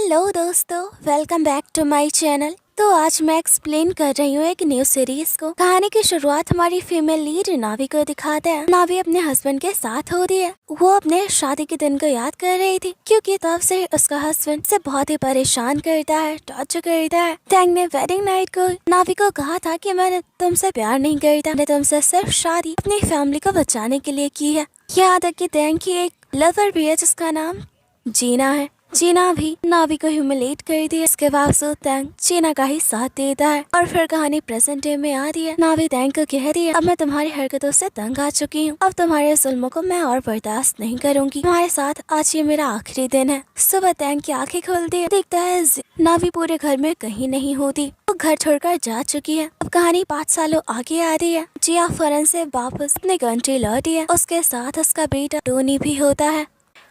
Hello दोस्तों, welcome back to my channel. तो आज मैं एक्सप्लेन कर रही हूँ एक न्यू सीरीज को। कहानी की शुरुआत हमारी फीमेल लीड नावी को दिखाते हैं। नावी अपने हस्बैंड के साथ होती है। वो अपने शादी के दिन को याद कर रही थी क्योंकि तब से उसका हस्बैंड से बहुत ही परेशान करता है, टॉर्चर करता है। टैंग ने वेडिंग नाइट को नावी को कहा था कि मैंने तुमसे प्यार नहीं करता, मैंने तुमसे सिर्फ शादी अपनी फैमिली को बचाने के लिए की है। यहाँ तक कि टैंग की एक लवर भी है जिसका नाम जीना है। जीना भी नावी को ह्यूमिलेट कर दिया। इसके बावजूद टैंग जीना का ही साथ देता है और फिर कहानी प्रेजेंट डे में आ रही है। नावी टैंग को कह रही है, अब मैं तुम्हारी हरकतों से तंग आ चुकी हूँ। अब तुम्हारे जुल्मों को मैं और बर्दाश्त नहीं करूँगी। तुम्हारे साथ आज ये मेरा आखिरी दिन है। सुबह टैंग की आंखें खुलती है, देखता है नावी पूरे घर में कहीं नहीं होती। वो घर छोड़कर जा चुकी है। अब कहानी 5 सालों आगे आ रही है। जिया फौरन से वापस अपने कंट्री लौटी है। उसके साथ उसका बेटा टोनी भी होता है।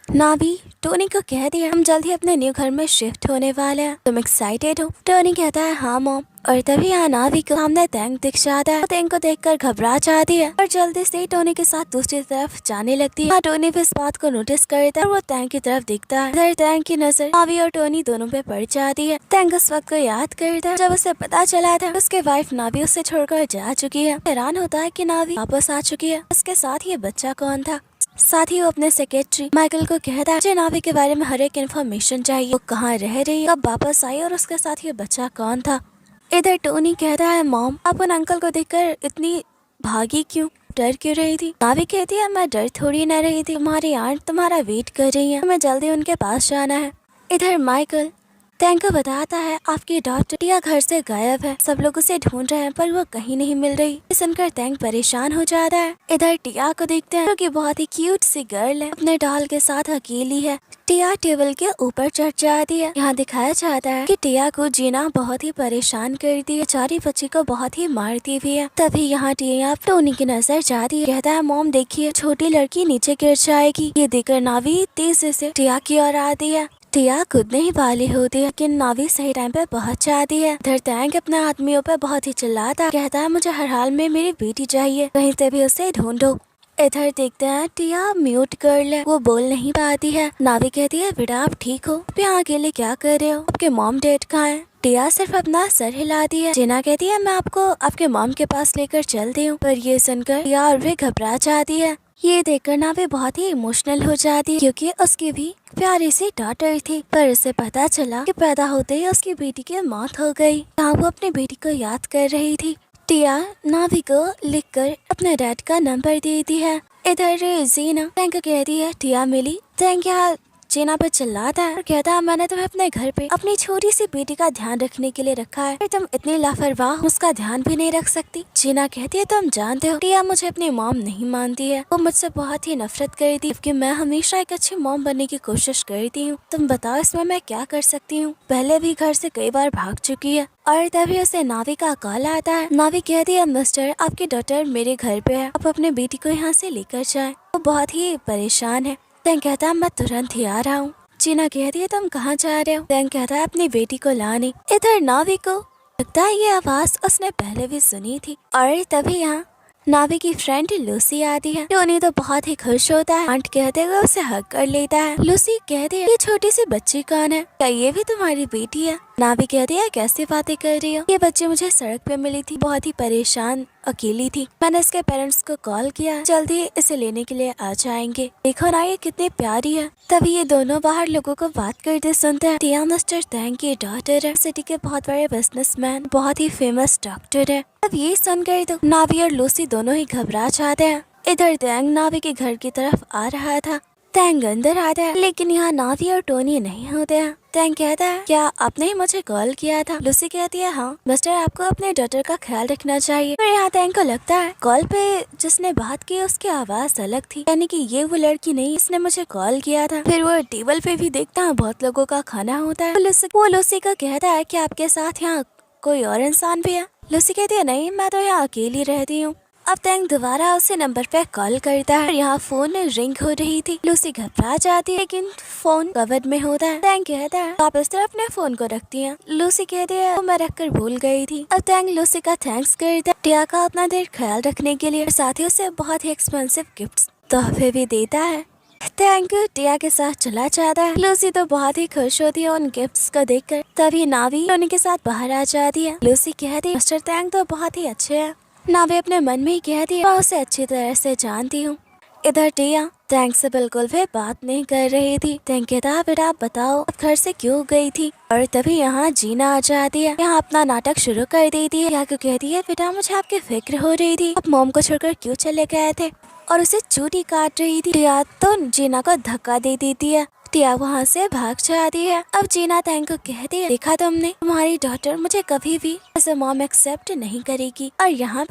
नावी टोनी को कह दिया, हम जल्द ही अपने न्यू घर में शिफ्ट होने वाले हैं, तुम एक्साइटेड हो? टोनी कहता है हाँ मॉम। और तभी यहाँ नावी को सामने टैंक दिख जाता है। टैंक को देखकर घबरा जाती है और जल्दी से टोनी के साथ दूसरी तरफ जाने लगती है। टोनी भी इस बात को नोटिस करता है और वो टैंक की तरफ दिखता है। इधर टैंक की नजर नावी और टोनी दोनों पे पड़ जाती है। टैंक उस वक्त को याद करता है जब उसे पता चला था उसके वाइफ नावी उसे छोड़कर जा चुकी है। हैरान होता है कि नावी वापस आ चुकी है। उसके साथ ये बच्चा कौन था? साथ ही वो अपने सेक्रेटरी माइकल को कहता है मुझे नावी के बारे में हर एक इन्फॉर्मेशन चाहिए। वो कहाँ रह रही है, कब वापस आई और उसके साथ ये बच्चा कौन था। इधर टोनी कहता है मॉम आप उन अंकल को देखकर इतनी भागी क्यों, डर क्यों रही थी? नावी कहती है मैं डर थोड़ी न रही थी, तुम्हारी आंट तुम्हारा वेट कर रही है, हमें जल्दी उनके पास जाना है। इधर माइकल टैंक को बताता है आपकी डॉटर टिया घर से गायब है, सब लोग उसे ढूंढ रहे हैं पर वो कहीं नहीं मिल रही। सुनकर टैंक परेशान हो जाता है। इधर टिया को देखते हैं जो कि बहुत ही क्यूट सी गर्ल है, अपने डॉल के साथ अकेली है। टिया टेबल के ऊपर चढ़ जाती है। यहाँ दिखाया जाता है कि टिया को जीना बहुत ही परेशान करती है, बेचारी बच्ची को बहुत ही मारती भी है। तभी यहाँ टिया टोनी की नजर जाती है, कहता है मॉम देखिए छोटी लड़की नीचे गिर जाएगी। ये देखकर नावी तेजी से टिया की ओर आती है। टिया खुद नहीं वाली होती है लेकिन नावी सही टाइम पे पहुंच जाती है। इधर टैंक अपने आदमियों पे बहुत ही चिल्लाता, कहता है मुझे हर हाल में मेरी बेटी चाहिए, कहीं से भी उसे ढूंढो। इधर देखते हैं टिया म्यूट गर्ल है, वो बोल नहीं पाती है। नावी कहती है बेटा आप ठीक हो, आप यहाँ अकेले क्या कर रहे हो, आपके मॉम डैड कहाँ है? टिया सिर्फ अपना सर हिलाती है। जीना कहती है मैं आपको आपके मॉम के पास लेकर चलती हूँ, पर ये सुनकर टिया और भी घबरा जाती है। ये देखकर नावी बहुत ही इमोशनल हो जाती है क्योंकि उसकी भी प्यारी सी डॉटर थी, पर उसे पता चला कि पैदा होते ही उसकी बेटी की मौत हो गई। यहाँ वो अपनी बेटी को याद कर रही थी। टिया नावी को लिखकर अपने डैड का नंबर देती है। इधर जीना टैंक कहती है टिया मिली। टैंक यहाँ जीना पे चिल्लाता है और कहता है मैंने तुम्हें अपने घर पे अपनी छोटी सी बेटी का ध्यान रखने के लिए रखा है, पर तुम इतनी लापरवाह उसका ध्यान भी नहीं रख सकती। जीना कहती है तुम जानते हो टिया मुझे अपनी मॉम नहीं मानती है, वो मुझसे बहुत ही नफरत करती है जबकि मैं हमेशा एक अच्छी मॉम बनने की कोशिश करती हूँ। तुम बताओ इसमें मैं क्या कर सकती हूँ? पहले भी घर से कई बार भाग चुकी है। और तभी उसे नावी का कॉल आता है। नावी कहती है मिस्टर आपकी डॉटर मेरे घर पे है, आप अपने बेटी को यहाँ से लेकर जाएं। वो बहुत ही परेशान है। टैंक कहता है मैं तुरंत ही आ रहा हूँ। जीना कहती है तुम कहाँ जा रहे हो? टैंक कहता है अपनी बेटी को लाने। इधर नावी को लगता है ये आवाज उसने पहले भी सुनी थी। और तभी यहाँ नावी की फ्रेंड लूसी आती है। टोनी तो बहुत ही खुश होता है, आंट कहते हुए उसे हग कर लेता है। लूसी कहती है ये छोटी सी बच्ची कौन है, क्या ये भी तुम्हारी बेटी है? नावी कहती है कैसी बातें कर रही हो, ये बच्ची मुझे सड़क पे मिली थी, बहुत ही परेशान अकेली थी, मैंने इसके पेरेंट्स को कॉल किया, जल्दी इसे लेने के लिए आ जाएंगे, देखो ना ये कितनी प्यारी है। तभी ये दोनों बाहर लोगों को बात करते सुनते हैं। टिया मिस्टर टैंक की डॉटर है, सिटी के बहुत बड़े बिजनेसमैन, बहुत ही फेमस डॉक्टर है। अब ये सुनकर तो नावी और लूसी दोनों ही घबरा जाते हैं। इधर टैंक नावी के घर की तरफ आ रहा था। टैंक अंदर आता है लेकिन यहाँ नावी और टोनी नहीं होते हैं। टैंक कहता है क्या आपने ही मुझे कॉल किया था? लूसी कहती है हाँ मिस्टर आपको अपने डॉटर का ख्याल रखना चाहिए। पर यहाँ टैंक को लगता है कॉल पे जिसने बात की उसकी आवाज अलग थी, यानी कि ये वो लड़की नहीं इसने मुझे कॉल किया था। फिर वो टेबल पे भी देखता है बहुत लोगों का खाना होता है। वो लूसी को कहता है कि आपके साथ यहाँ कोई और इंसान भी है? लूसी कहती है नहीं मैं तो यहाँ अकेली रहती हूँ। अब टैंक दोबारा उसे नंबर पे कॉल करता है। यहाँ फोन रिंग हो रही थी। लूसी घबरा जाती है लेकिन फोन कवर्ड में होता है। टैंक कहता है आप इस तरह अपने फोन को रखती हैं? लूसी कहती है वो मैं रखकर भूल गई थी। अब टैंक लूसी का थैंक्स करता है टिया का अपना देर ख्याल रखने के लिए, साथ ही उसे बहुत ही एक्सपेंसिव गिफ्ट्स तोहफे भी देता है। टैंक टिया के साथ चला जाता है। लूसी तो बहुत ही खुश होती है उन गिफ्ट्स को देखकर। तभी नावी टोनी के साथ बाहर आ जाती है। लूसी कहती है मिस्टर टैंक तो बहुत ही अच्छे हैं। नावी अपने मन में ही कहती है मैं उसे अच्छी तरह से जानती हूँ। इधर टिया टैंक से बिल्कुल भी बात नहीं कर रही थी। टैंक कहता बेटा आप बताओ आप घर से क्यों गई थी। और तभी यहाँ जीना आ जाती है। यहाँ अपना नाटक शुरू कर देती है। क्यों कहती है बेटा मुझे आपकी फिक्र हो रही थी, आप मॉम को छोड़कर क्यों चले गए थे। और उसे चूटी काट रही थी। टिया तो जीना को धक्का दे देती है। टिया वहाँ से भाग जाती है। अब जीना टैंक को कहती है देखा तुमने, तुम्हारी डॉटर मुझे कभी भी एज अ मॉम एक्सेप्ट नहीं करेगी। और यहाँ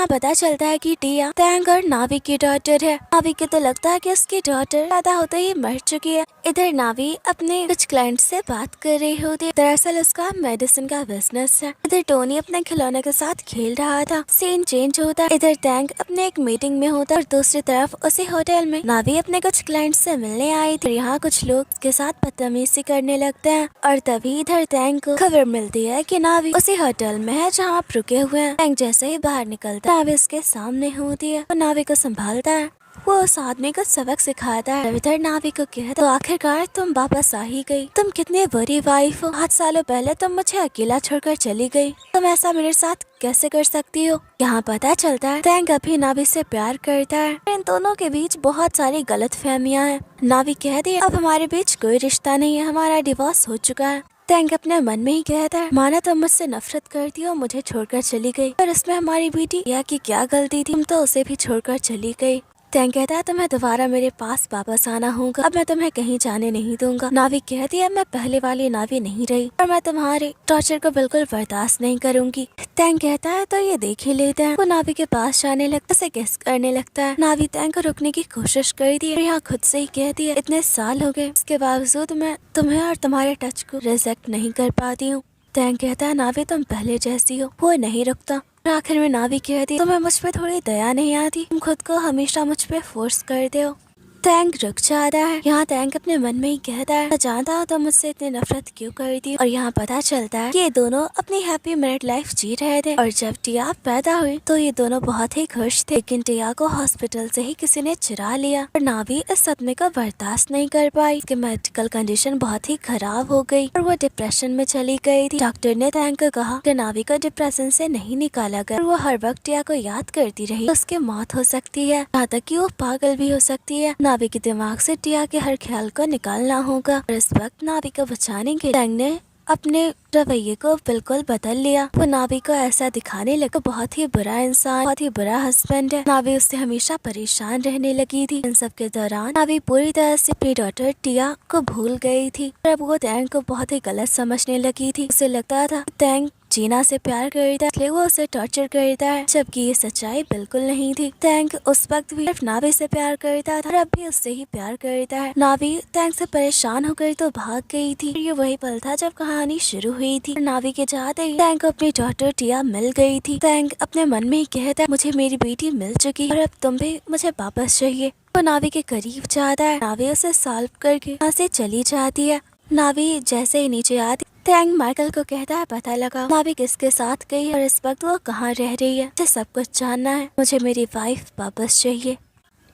पता चलता है कि टिया टैंक और नावी की डॉटर है। नावी को तो लगता है कि उसकी डॉटर पैदा होते ही मर चुकी है। इधर नावी अपने कुछ क्लाइंट से बात कर रही होती है। दरअसल उसका मेडिसिन का बिजनेस है। इधर टोनी अपने खिलौने के साथ खेल रहा था। सीन चेंज होता है। इधर टैंक अपने एक मीटिंग में होता है और दूसरी तरफ उसी होटल में नावी अपने कुछ क्लाइंट से मिलने आई थी। यहाँ कुछ लोग उसके साथ बदतमीजी करने लगते हैं। और तभी इधर टैंक को खबर मिलती है कि नावी उसी होटल में है जहाँ आप रुके हुए हैं। टैंक जैसे ही बाहर निकलता है नावी उसके सामने होती है और नावी को संभालता है। वो उस आदमी को सबक सिखाता है। इधर नावी को कहता तो आखिरकार तुम वापस आ ही गई। तुम कितनी बुरी वाइफ हो। 8 सालों पहले तुम मुझे अकेला छोड़कर चली गई। तुम ऐसा मेरे साथ कैसे कर सकती हो। यहाँ पता चलता है टैंक अभी नावी से प्यार करता है। इन दोनों के बीच बहुत सारी गलत फहमियाँ हैं। नावी कहती है अब हमारे बीच कोई रिश्ता नहीं है, हमारा डिवोर्स हो चुका है। टैंक अपने मन में ही कहता है माना तुम मुझसे नफरत करती हो, मुझे छोड़कर चली गई, पर इसमें हमारी बेटी टिया की क्या गलती थी, तुम तो उसे भी छोड़कर चली गई। टैंक कहता है तुम्हें दोबारा मेरे पास वापस आना होगा, अब मैं तुम्हें कहीं जाने नहीं दूंगा। नावी कहती है मैं पहले वाली नावी नहीं रही और मैं तुम्हारे टॉर्चर को बिल्कुल बर्दाश्त नहीं करूंगी। टैंक कहता है तो ये देख ही लेते हैं। वो नावी के पास जाने लगता है, उसे किस करने लगता है। नावी टैंक को रोकने की कोशिश करती है और यहाँ खुद से ही कहती है इतने साल हो गए, इसके बावजूद मैं तुम्हें और तुम्हारे टच को रिजेक्ट नहीं कर पाती हूँ। टैंक कहता है नावी तुम पहले जैसी हो। वो नहीं रुकता। आखिर में नावी कहती तुम्हें मुझ पे थोड़ी दया नहीं आती, तुम खुद को हमेशा मुझ पे फोर्स करते हो। टैंक रुक जाता है। यहाँ टैंक अपने मन में ही कहता है जानता हो तुम मुझसे इतनी नफरत क्यों करती। और यहाँ पता चलता है कि ये दोनों अपनी हैप्पी मैरिड लाइफ जी रहे थे। और जब टिया पैदा हुई तो ये दोनों बहुत ही खुश थे। लेकिन टिया को हॉस्पिटल से ही किसी ने चुरा लिया और नावी इस सदमे को बर्दाश्त नहीं कर पाई। उसकी मेडिकल कंडीशन बहुत ही खराब हो गई और वो डिप्रेशन में चली गई थी। डॉक्टर ने टैंक को कहा कि नावी को डिप्रेशन से नहीं निकाला गया और वो हर वक्त टिया को याद करती रही तो उसकी मौत हो सकती है, यहाँ तक कि वो पागल भी हो सकती है। नावी के दिमाग से टिया के हर ख्याल को निकालना होगा। और इस वक्त नावी को बचाने के लिए टैंक ने अपने रवैये को बिल्कुल बदल लिया। वो नावी को ऐसा दिखाने लगा बहुत ही बुरा इंसान, बहुत ही बुरा हस्बैंड है। नावी उससे हमेशा परेशान रहने लगी थी। इन सब के दौरान नावी पूरी तरह से अपनी डॉटर टिया को भूल गई थी और अब वो टैंक को बहुत ही गलत समझने लगी थी। उसे लगता था टैंक जीना से प्यार करता है इसलिए वो उसे टॉर्चर करता है, जबकि ये सच्चाई बिल्कुल नहीं थी। टैंक उस वक्त भी सिर्फ नावी से प्यार करता था और अब भी उससे ही प्यार करता है। नावी टैंक से परेशान होकर तो भाग गई थी। ये वही पल था जब कहानी शुरू हुई थी। नावी के जाते ही टैंक को अपनी डॉटर टिया मिल गई थी। टैंक अपने मन में ही कहता है मुझे मेरी बेटी मिल चुकी है और अब तुम भी मुझे वापस चाहिए। वो नावी के करीब जाता है। नावी उसे सॉल्व करके यहाँ से चली जाती है। नावी जैसे ही नीचे आती टैंक माइकल को कहता है पता लगा नावी किसके साथ गई है और इस वक्त वो कहाँ रह रही है, मुझे सब कुछ जानना है, मुझे मेरी वाइफ वापस चाहिए।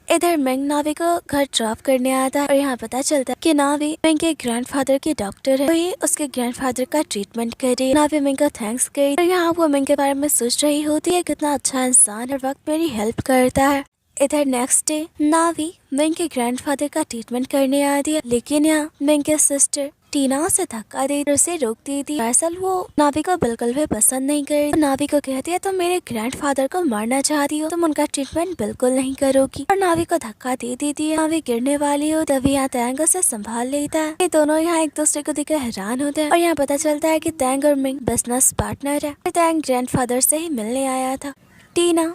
इधर मेंग नावी को घर ड्रॉप करने आता है और यहाँ पता चलता है कि नावी मेंग के ग्रैंडफादर की डॉक्टर है। वही उसके ग्रैंडफादर का ट्रीटमेंट कर रही है। नावी मेंग को थैंक्स कर रही है और यहाँ वो मेंग के बारे में सोच रही होती है कितना अच्छा इंसान हर वक्त मेरी हेल्प करता है। इधर नेक्स्ट डे नावी मेंग के ग्रैंडफादर का ट्रीटमेंट करने आती है, लेकिन यहाँ मेंग के सिस्टर टीना उसे धक्का दे उसे रोकती थी। दरअसल वो नावी को बिल्कुल भी पसंद नहीं कर रही। नावी को कहती है तुम मेरे ग्रैंडफादर को मारना चाहती हो, तुम उनका ट्रीटमेंट बिल्कुल नहीं करोगी और नावी को धक्का दे देती है। नावी गिरने वाली हो तभी यहाँ टैंक उसे संभाल लेता है। ये दोनों यहाँ एक दूसरे को देखकर हैरान होते हैं और यहाँ पता चलता है कि टैंक और मिंग बिजनेस पार्टनर है। टैंक ग्रैंडफादर से ही मिलने आया था। टीना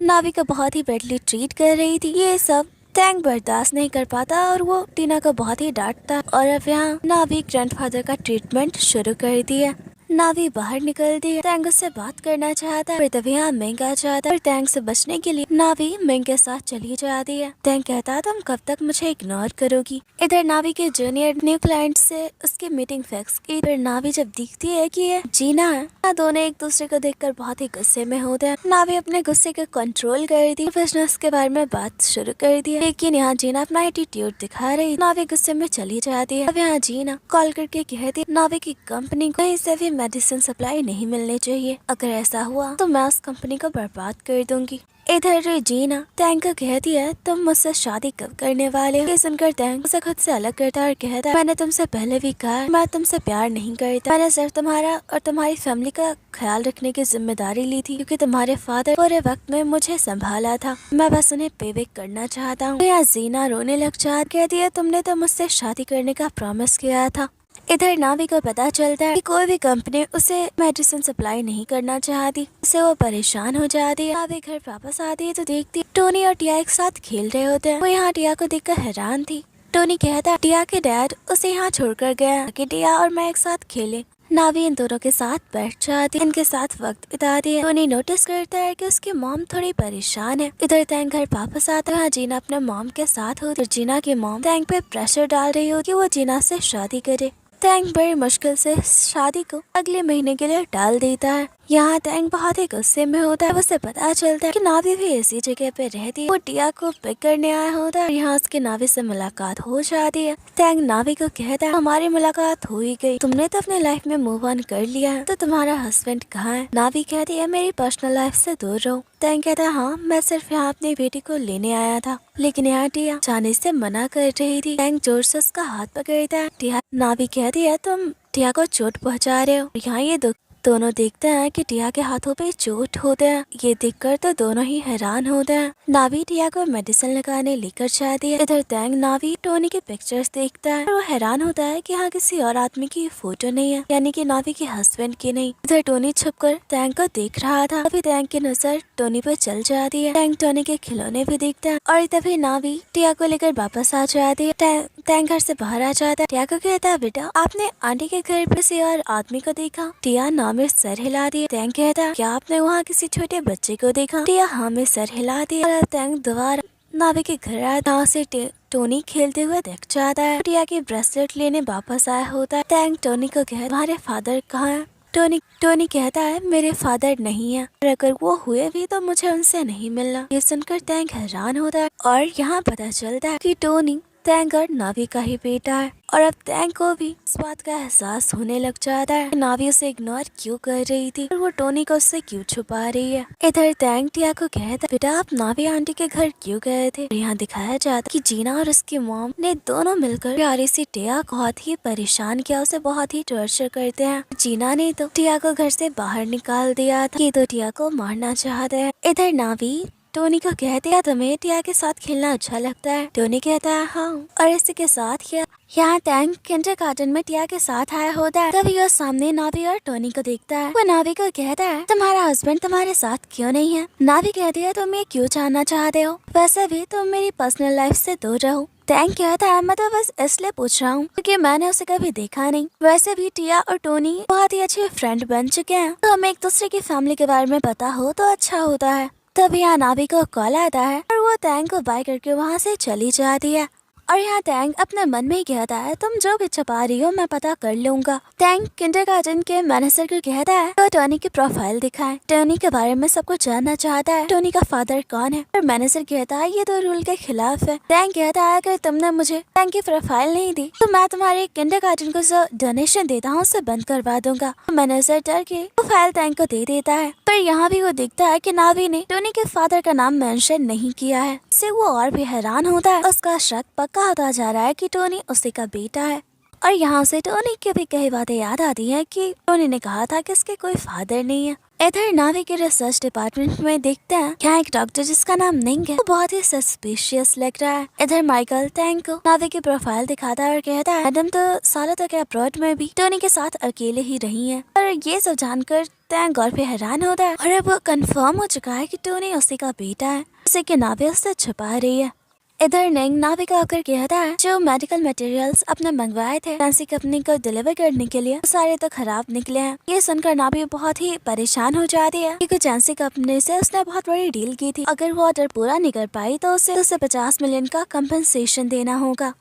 नावी को बहुत ही बेडली ट्रीट कर रही थी। ये सब टैंक बर्दाश्त नहीं कर पाता और वो टीना को बहुत ही डांटता और अब यहाँ नावी ग्रैंडफादर का ट्रीटमेंट शुरू कर दिया। नावी बाहर निकलती है। टैंग उससे बात करना चाहता है, तभी यहाँ मिंग आ जाता है और टैंग से बचने के लिए नावी मिंग के साथ चली जाती है। टैंग कहता है तुम कब तक मुझे इग्नोर करोगी। इधर नावी के जूनियर न्यू क्लाइंट से उसकी मीटिंग फिक्स की। फिर नावी जब दिखती है कि ये जीना है, दोनों एक दूसरे को देखकर बहुत ही गुस्से में होते हैं। नावी अपने गुस्से को कंट्रोल कर दी, बिजनेस के बारे में बात शुरू कर दी, लेकिन यहाँ जीना अपना एटीट्यूड दिखा रही। नावी गुस्से में चली जाती है। अब यहाँ जीना कॉल करके कहती है नावी की कंपनी को कहीं से भी मेडिसिन सप्लाई नहीं मिलनी चाहिए, अगर ऐसा हुआ तो मैं उस कंपनी को बर्बाद कर दूंगी। इधर जीना टैंक को कहती है तुम मुझसे शादी कब करने वाले हो। ये सुनकर टैंक उसे खुद से अलग करता है और कहता है मैंने तुमसे पहले भी कहा मैं तुमसे प्यार नहीं करता, मैंने सिर्फ तुम्हारा और तुम्हारी फैमिली का ख्याल रखने की जिम्मेदारी ली थी, क्योंकि तुम्हारे फादर पूरे वक्त में मुझे संभाला था, मैं बस उन्हें पे बैक करना चाहता हूँ। यहाँ जीना रोने लग जाती, कहती है तुमने तो मुझसे शादी करने का प्रॉमिस किया था। इधर नावी को पता चलता है कि कोई भी कंपनी उसे मेडिसिन सप्लाई नहीं करना चाहती, इससे वो परेशान हो जाती है। नावी घर वापस आती है तो देखती है टोनी और टिया एक साथ खेल रहे होते हैं। वो यहाँ टिया को देखकर हैरान थी। टोनी कहता है टिया के डैड उसे यहाँ छोड़कर गया कि टिया और मैं एक साथ खेले। नावी इन दोनों के साथ बैठ जाती है, इनके साथ वक्त बिताती है। टोनी नोटिस करता है कि उसकी मॉम थोड़ी परेशान है। इधर टैंक घर वापस आता है, जीना अपने मॉम के साथ होती है। जीना की मॉम टैंक पे प्रेशर डाल रही होती है कि वो जीना से शादी करे। टैंक बड़ी मुश्किल से शादी को अगले महीने के लिए टाल देता है। यहाँ टैंक बहुत ही गुस्से में होता है। उसे पता चलता है कि नावी भी इसी जगह पे रहती है। वो टिया को पिक करने आया होता है। यहाँ उसकी नावी से मुलाकात हो जाती है। टैंक नावी को कहता है हमारी मुलाकात हो ही गई, तुमने तो अपने लाइफ में मूव ऑन कर लिया है, तो तुम्हारा हस्बैंड कहाँ है। नावी कहती है मेरी पर्सनल लाइफ से दूर रहो। टैंक कहता है हाँ मैं सिर्फ यहाँ अपनी बेटी को लेने आया था, लेकिन यहाँ टिया जाने से मना कर रही थी। टैंक जोर से उसका हाथ पकड़ता है। टिया नावी कहती है तुम टिया को चोट पहुँचा रहे हो। यहाँ ये दोनों देखते हैं कि टिया के हाथों पे चोट होते हैं। ये देखकर तो दोनों ही हैरान होते हैं। नावी टिया को मेडिसिन लगाने लेकर जाती है। इधर टैंक नावी टोनी के पिक्चर्स देखता है और वो हैरान होता है कि यहाँ किसी और आदमी की फोटो नहीं है, यानी कि नावी के हस्बैंड की नहीं। इधर टोनी छुपकर टैंक को देख रहा था। अभी टैंक की नजर टोनी पर चल जाती है। टैंक टोनी के खिलौने भी देखता है और तभी नावी टिया को लेकर वापस आ जाती है। टैंक घर से बाहर आ जाता है। टिया को कहता है बेटा आपने आंटी के घर पे किसी और आदमी को देखा। टिया नाम में सर हिला दिया। टैंक कहता है क्या आपने वहाँ किसी छोटे बच्चे को देखा। टिया हाँ में सर हिला दिया। टैंक दोबारा नावी के घर आया से टोनी खेलते हुए देख जाता है। टिया की ब्रेसलेट लेने वापस आया होता है। टैंक टोनी को कहता है तुम्हारे फादर कहाँ है। टोनी कहता है मेरे फादर नहीं है, और अगर वो हुए भी तो मुझे उनसे नहीं मिलना। ये सुनकर टैंक हैरान होता है और यहाँ पता चलता है कि टोनी टैंक और नावी का ही बेटा है। और अब टैंक को भी इस बात का एहसास होने लग जाता है कि नावी उसे इग्नोर क्यों कर रही थी और वो टोनी को उससे क्यों छुपा रही है। इधर टैंक टिया को कहता है बेटा आप नावी आंटी के घर क्यों गए थे। यहाँ दिखाया जाता कि जीना और उसकी मॉम ने दोनों मिलकर प्यारी सी टिया को बहुत ही परेशान किया, उसे बहुत ही टॉर्चर करते हैं। जीना ने तो टिया को घर से बाहर निकाल दिया था, ये तो टिया को मारना चाहते हैं। इधर नावी टोनी को कहते हैं तुम्हें टिया के साथ खेलना अच्छा लगता है। टोनी कहता है हाँ, और इसी के साथ यहाँ टैंक किंडरगार्टन में टिया के साथ आया होता है। तभी वो सामने नावी और टोनी को देखता है। वो नावी को कहता है तुम्हारा हस्बैंड तुम्हारे साथ क्यों नहीं है। नावी कहती है तुम ये क्यों जानना चाहते हो, वैसे भी तुम मेरी पर्सनल लाइफ से दूर रहो। टैंक कहता है मैं तो बस इसलिए पूछ रहा हूँ क्योंकि मैंने उसे कभी देखा नहीं, वैसे भी टिया और टोनी बहुत ही अच्छे फ्रेंड बन चुके हैं, तो हमें एक दूसरे की फैमिली के बारे में पता हो तो अच्छा होता है। तभी यहाँ नावी को कॉल आता है और वो टैंक को बाय करके वहाँ से चली जाती है। और यहाँ टैंक अपने मन में ही कहता है तुम जो भी छुपा रही हो मैं पता कर लूंगा। टैंक किंडरगार्टन के मैनेजर को कहता है तो टोनी की प्रोफाइल दिखाए। टोनी के बारे में सब कुछ जानना चाहता है, टोनी का फादर कौन है। और मैनेजर कहता है ये तो रूल के खिलाफ है। टैंक कहता है अगर तुमने मुझे टैंक की प्रोफाइल नहीं दी तो मैं तुम्हारे किंडरगार्टन को जो डोनेशन देता हूँ उसे बंद करवा दूंगा। मैनेजर डर के प्रोफाइल टैंक को दे देता है। पर यहाँ भी वो देखता है कि नावी ने टोनी के फादर का नाम मेंशन नहीं किया है, इससे वो और भी हैरान होता है। उसका शक पक्का होता जा रहा है कि टोनी उसी का बेटा है। और यहाँ से टोनी की भी कई बातें याद आती हैं कि टोनी ने कहा था कि इसके कोई फादर नहीं है। इधर नावी के रिसर्च डिपार्टमेंट में देखते हैं यहाँ एक डॉक्टर जिसका नाम निंग है, वो बहुत ही सस्पिशियस लग रहा है। इधर माइकल टैंक को नावी की प्रोफाइल दिखाता है और कहता है मैडम तो सालों तक अब्रॉड में भी टोनी के साथ अकेले ही रही है। और ये सब जानकर टैंक और भी हैरान होता है और अब वो कंफर्म हो चुका है कि टोनी उसी का बेटा है, उसे कि नावी उससे छुपा रही है। इधर नेंग नावी का आकर कहता है जो मेडिकल मटेरियल्स अपने मंगवाए थे जैंसी कंपनी को डिलीवर करने के लिए सारे तो खराब निकले हैं। ये सुनकर नावी बहुत ही परेशान हो जाती है क्योंकि जैंसी कंपनी से उसने बहुत बड़ी डील की थी। अगर वो ऑर्डर पूरा नहीं कर पाई तो उसे 50 मिलियन का कंपनसेशन देना होगा।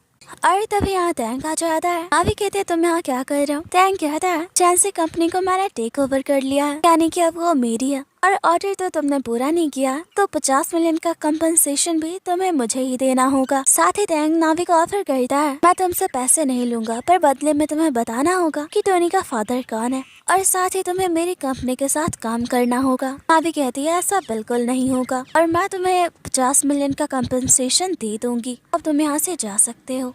और तभी यहाँ टैंक आ जाता है। नावी कहते हैं तुम यहाँ क्या कर रहे हो। टैंक कहता है जैंसी कंपनी को मैंने टेक ओवर कर लिया है, यानी कि अब वो मेरी है और ऑर्डर तो तुमने पूरा नहीं किया तो 50 मिलियन का कंपनसेशन भी तुम्हें मुझे ही देना होगा। साथ ही टैंक नावी को ऑफर करता है मैं तुमसे पैसे नहीं लूंगा पर बदले में तुम्हें बताना होगा कि टोनी का फादर कौन है और साथ ही तुम्हें मेरी कंपनी के साथ काम करना होगा। नावी कहती है ऐसा बिल्कुल नहीं होगा और मैं तुम्हें 50 मिलियन का कंपनसेशन दे दूंगी, अब तुम यहाँ से जा सकते हो।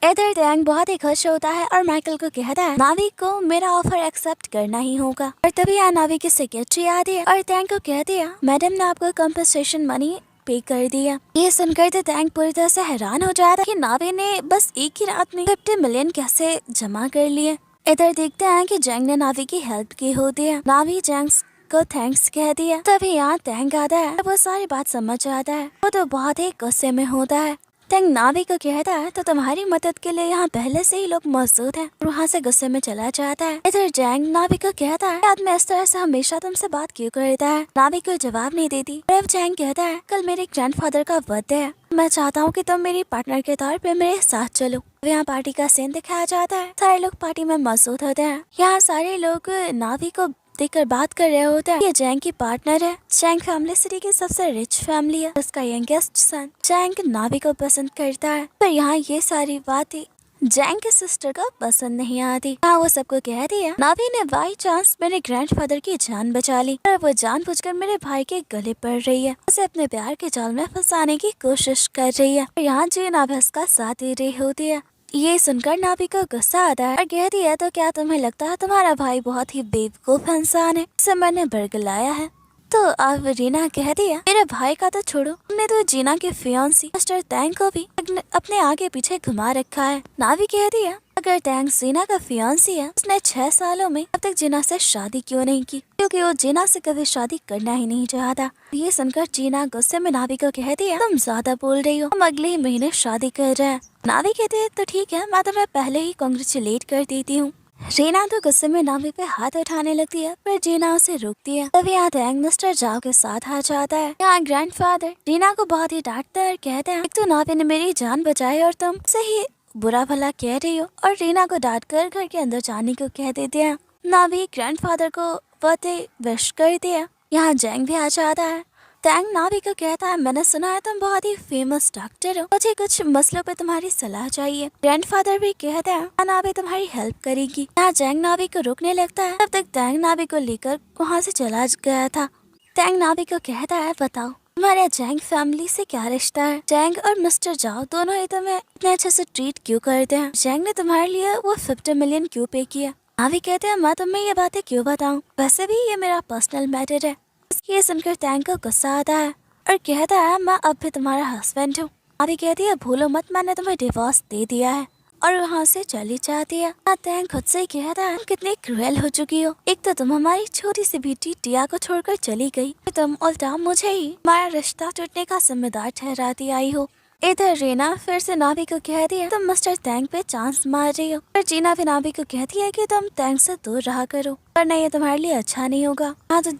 इधर टैंक बहुत ही खुश होता है और माइकल को कहता है नावी को मेरा ऑफर एक्सेप्ट करना ही होगा। और तभी यहाँ नावी की सेक्रेटरी आती है और टैंक को कहती है मैडम ने आपको कंपनसेशन मनी पे कर दिया। ये सुनकर तो टैंक पूरी तरह से हैरान हो जाता है कि नावी ने बस एक ही रात में 50 मिलियन कैसे जमा कर लिए। इधर देखते हैं कि जैंग ने नावी की हेल्प की होती है। नावी जैंग को थैंक्स कह दिया। तभी यहाँ टैंक आता है, वो सारी बात समझ आता है। वो तो बहुत ही गुस्से में होता है। टैंक नावी को कहता है तो तुम्हारी मदद के लिए यहाँ पहले से ही लोग मौजूद हैं। वहाँ से गुस्से में चला जाता है। इधर जैंग नावी को कहता है आदमी इस तरह से हमेशा तुमसे बात क्यों करता है। नावी कोई जवाब नहीं देती। अब जैंग कहता है कल मेरे ग्रैंडफादर का बर्थडे है, मैं चाहता हूँ कि तुम मेरी पार्टनर के तौर पे मेरे साथ चलो। यहाँ पार्टी का सीन दिखाया जाता है। सारे लोग पार्टी में मौजूद होते हैं। यहाँ सारे लोग नावी को देखकर बात कर रहे होते हैं। ये जैंग की पार्टनर है। जैंग फैमिली सिटी की सबसे रिच फैमिली है। उसका यंगेस्ट सन जैंग नावी को पसंद करता है। पर यहाँ ये सारी बातें जैंग के सिस्टर को पसंद नहीं आती। हाँ वो सबको कहती है नावी ने बाई चांस मेरे ग्रैंडफादर की जान बचा ली और वो जानबूझकर मेरे भाई के गले पड़ रही है, उसे अपने प्यार के जाल में फंसाने की कोशिश कर रही है। यहाँ जी नावी उसका साथ दे रही होती है। ये सुनकर नावी को गुस्सा आता है और कहती है तो क्या तुम्हें लगता है तुम्हारा भाई बहुत ही बेवकूफ इंसान है, इसे मैंने बरगलाया है। तो अब रीना कहती है मेरे भाई का तो छोड़ो, तुमने तो जीना के फियांसी मिस्टर टैंक को भी अपने आगे पीछे घुमा रखा है। नावी कहती है अगर टैंक जीना का फियांसी है उसने 6 सालों में अब तक जीना से शादी क्यों नहीं की, क्योंकि वो जीना से कभी शादी करना ही नहीं चाहता। ये सुनकर जीना गुस्से में नावी को कहती है तुम ज्यादा बोल रही हो, हम अगले ही महीने शादी कर रहे हैं। नावी कहती है तो ठीक है, मैं तुम्हें पहले ही कांग्रेचुलेट कर देती हूँ। रीना तो गुस्से में नावी पे हाथ उठाने लगती है पर जीना उसे रोकती है। तभी यहाँ टैंक मिस्टर जाओ के साथ आ जाता है। यहाँ ग्रैंडफादर रीना को बहुत ही डांटता है और कहते हैं एक तो नावी ने मेरी जान बचाई और तुम से ही बुरा भला कह रही हो, और रीना को डांट कर घर के अंदर जाने को कह देते हैं। नावी ग्रैंडफादर को बर्थडे विश करती है। यहाँ जैंग भी आ जाता है। टैंक नावी को कहता है मैंने सुना है तुम बहुत ही फेमस डॉक्टर हो, मुझे कुछ मसलों पे तुम्हारी सलाह चाहिए। ग्रैंडफादर भी कहता है नावी तुम्हारी हेल्प करेगी। यहाँ जैंग नावी को रोकने लगता है, तब तक टैंक नावी को लेकर वहाँ से चला गया था। टैंक नावी को कहता है बताओ तुम्हारे जैंग फैमिली से क्या रिश्ता है। जैंग और मिस्टर जाओ दोनों ही तुम्हें इतने अच्छे से ट्रीट क्यों करते हैं। जैंग ने तुम्हारे लिए वो 50 मिलियन क्यों पे किया। नावी कहते हैं मैं तुम्हें ये बातें क्यों बताऊं, वैसे भी ये मेरा पर्सनल मैटर है। ये सुनकर टैंक को गुस्सा आता है और कहता है मैं अब भी तुम्हारा हस्बैंड हूँ। नावी कहती है भूलो मत मैंने तुम्हें डिवोर्स दे दिया है, और वहाँ से चली जाती है। टैंक खुद से कहता है कितनी क्रूएल हो चुकी हो, एक तो तुम हमारी छोटी सी बेटी टिया को छोड़कर चली गई, तुम उल्टा मुझे ही हमारा रिश्ता टूटने का जिम्मेदार ठहराती आई हो। इधर रीना फिर से नावी को कहती है तुम मिस्टर टैंक पे चांस मार रही हो, और जीना भी नावी को कहती है कि तुम टैंक से दूर रहा करो वरना ये तुम्हारे लिए अच्छा नहीं होगा। हाँ तो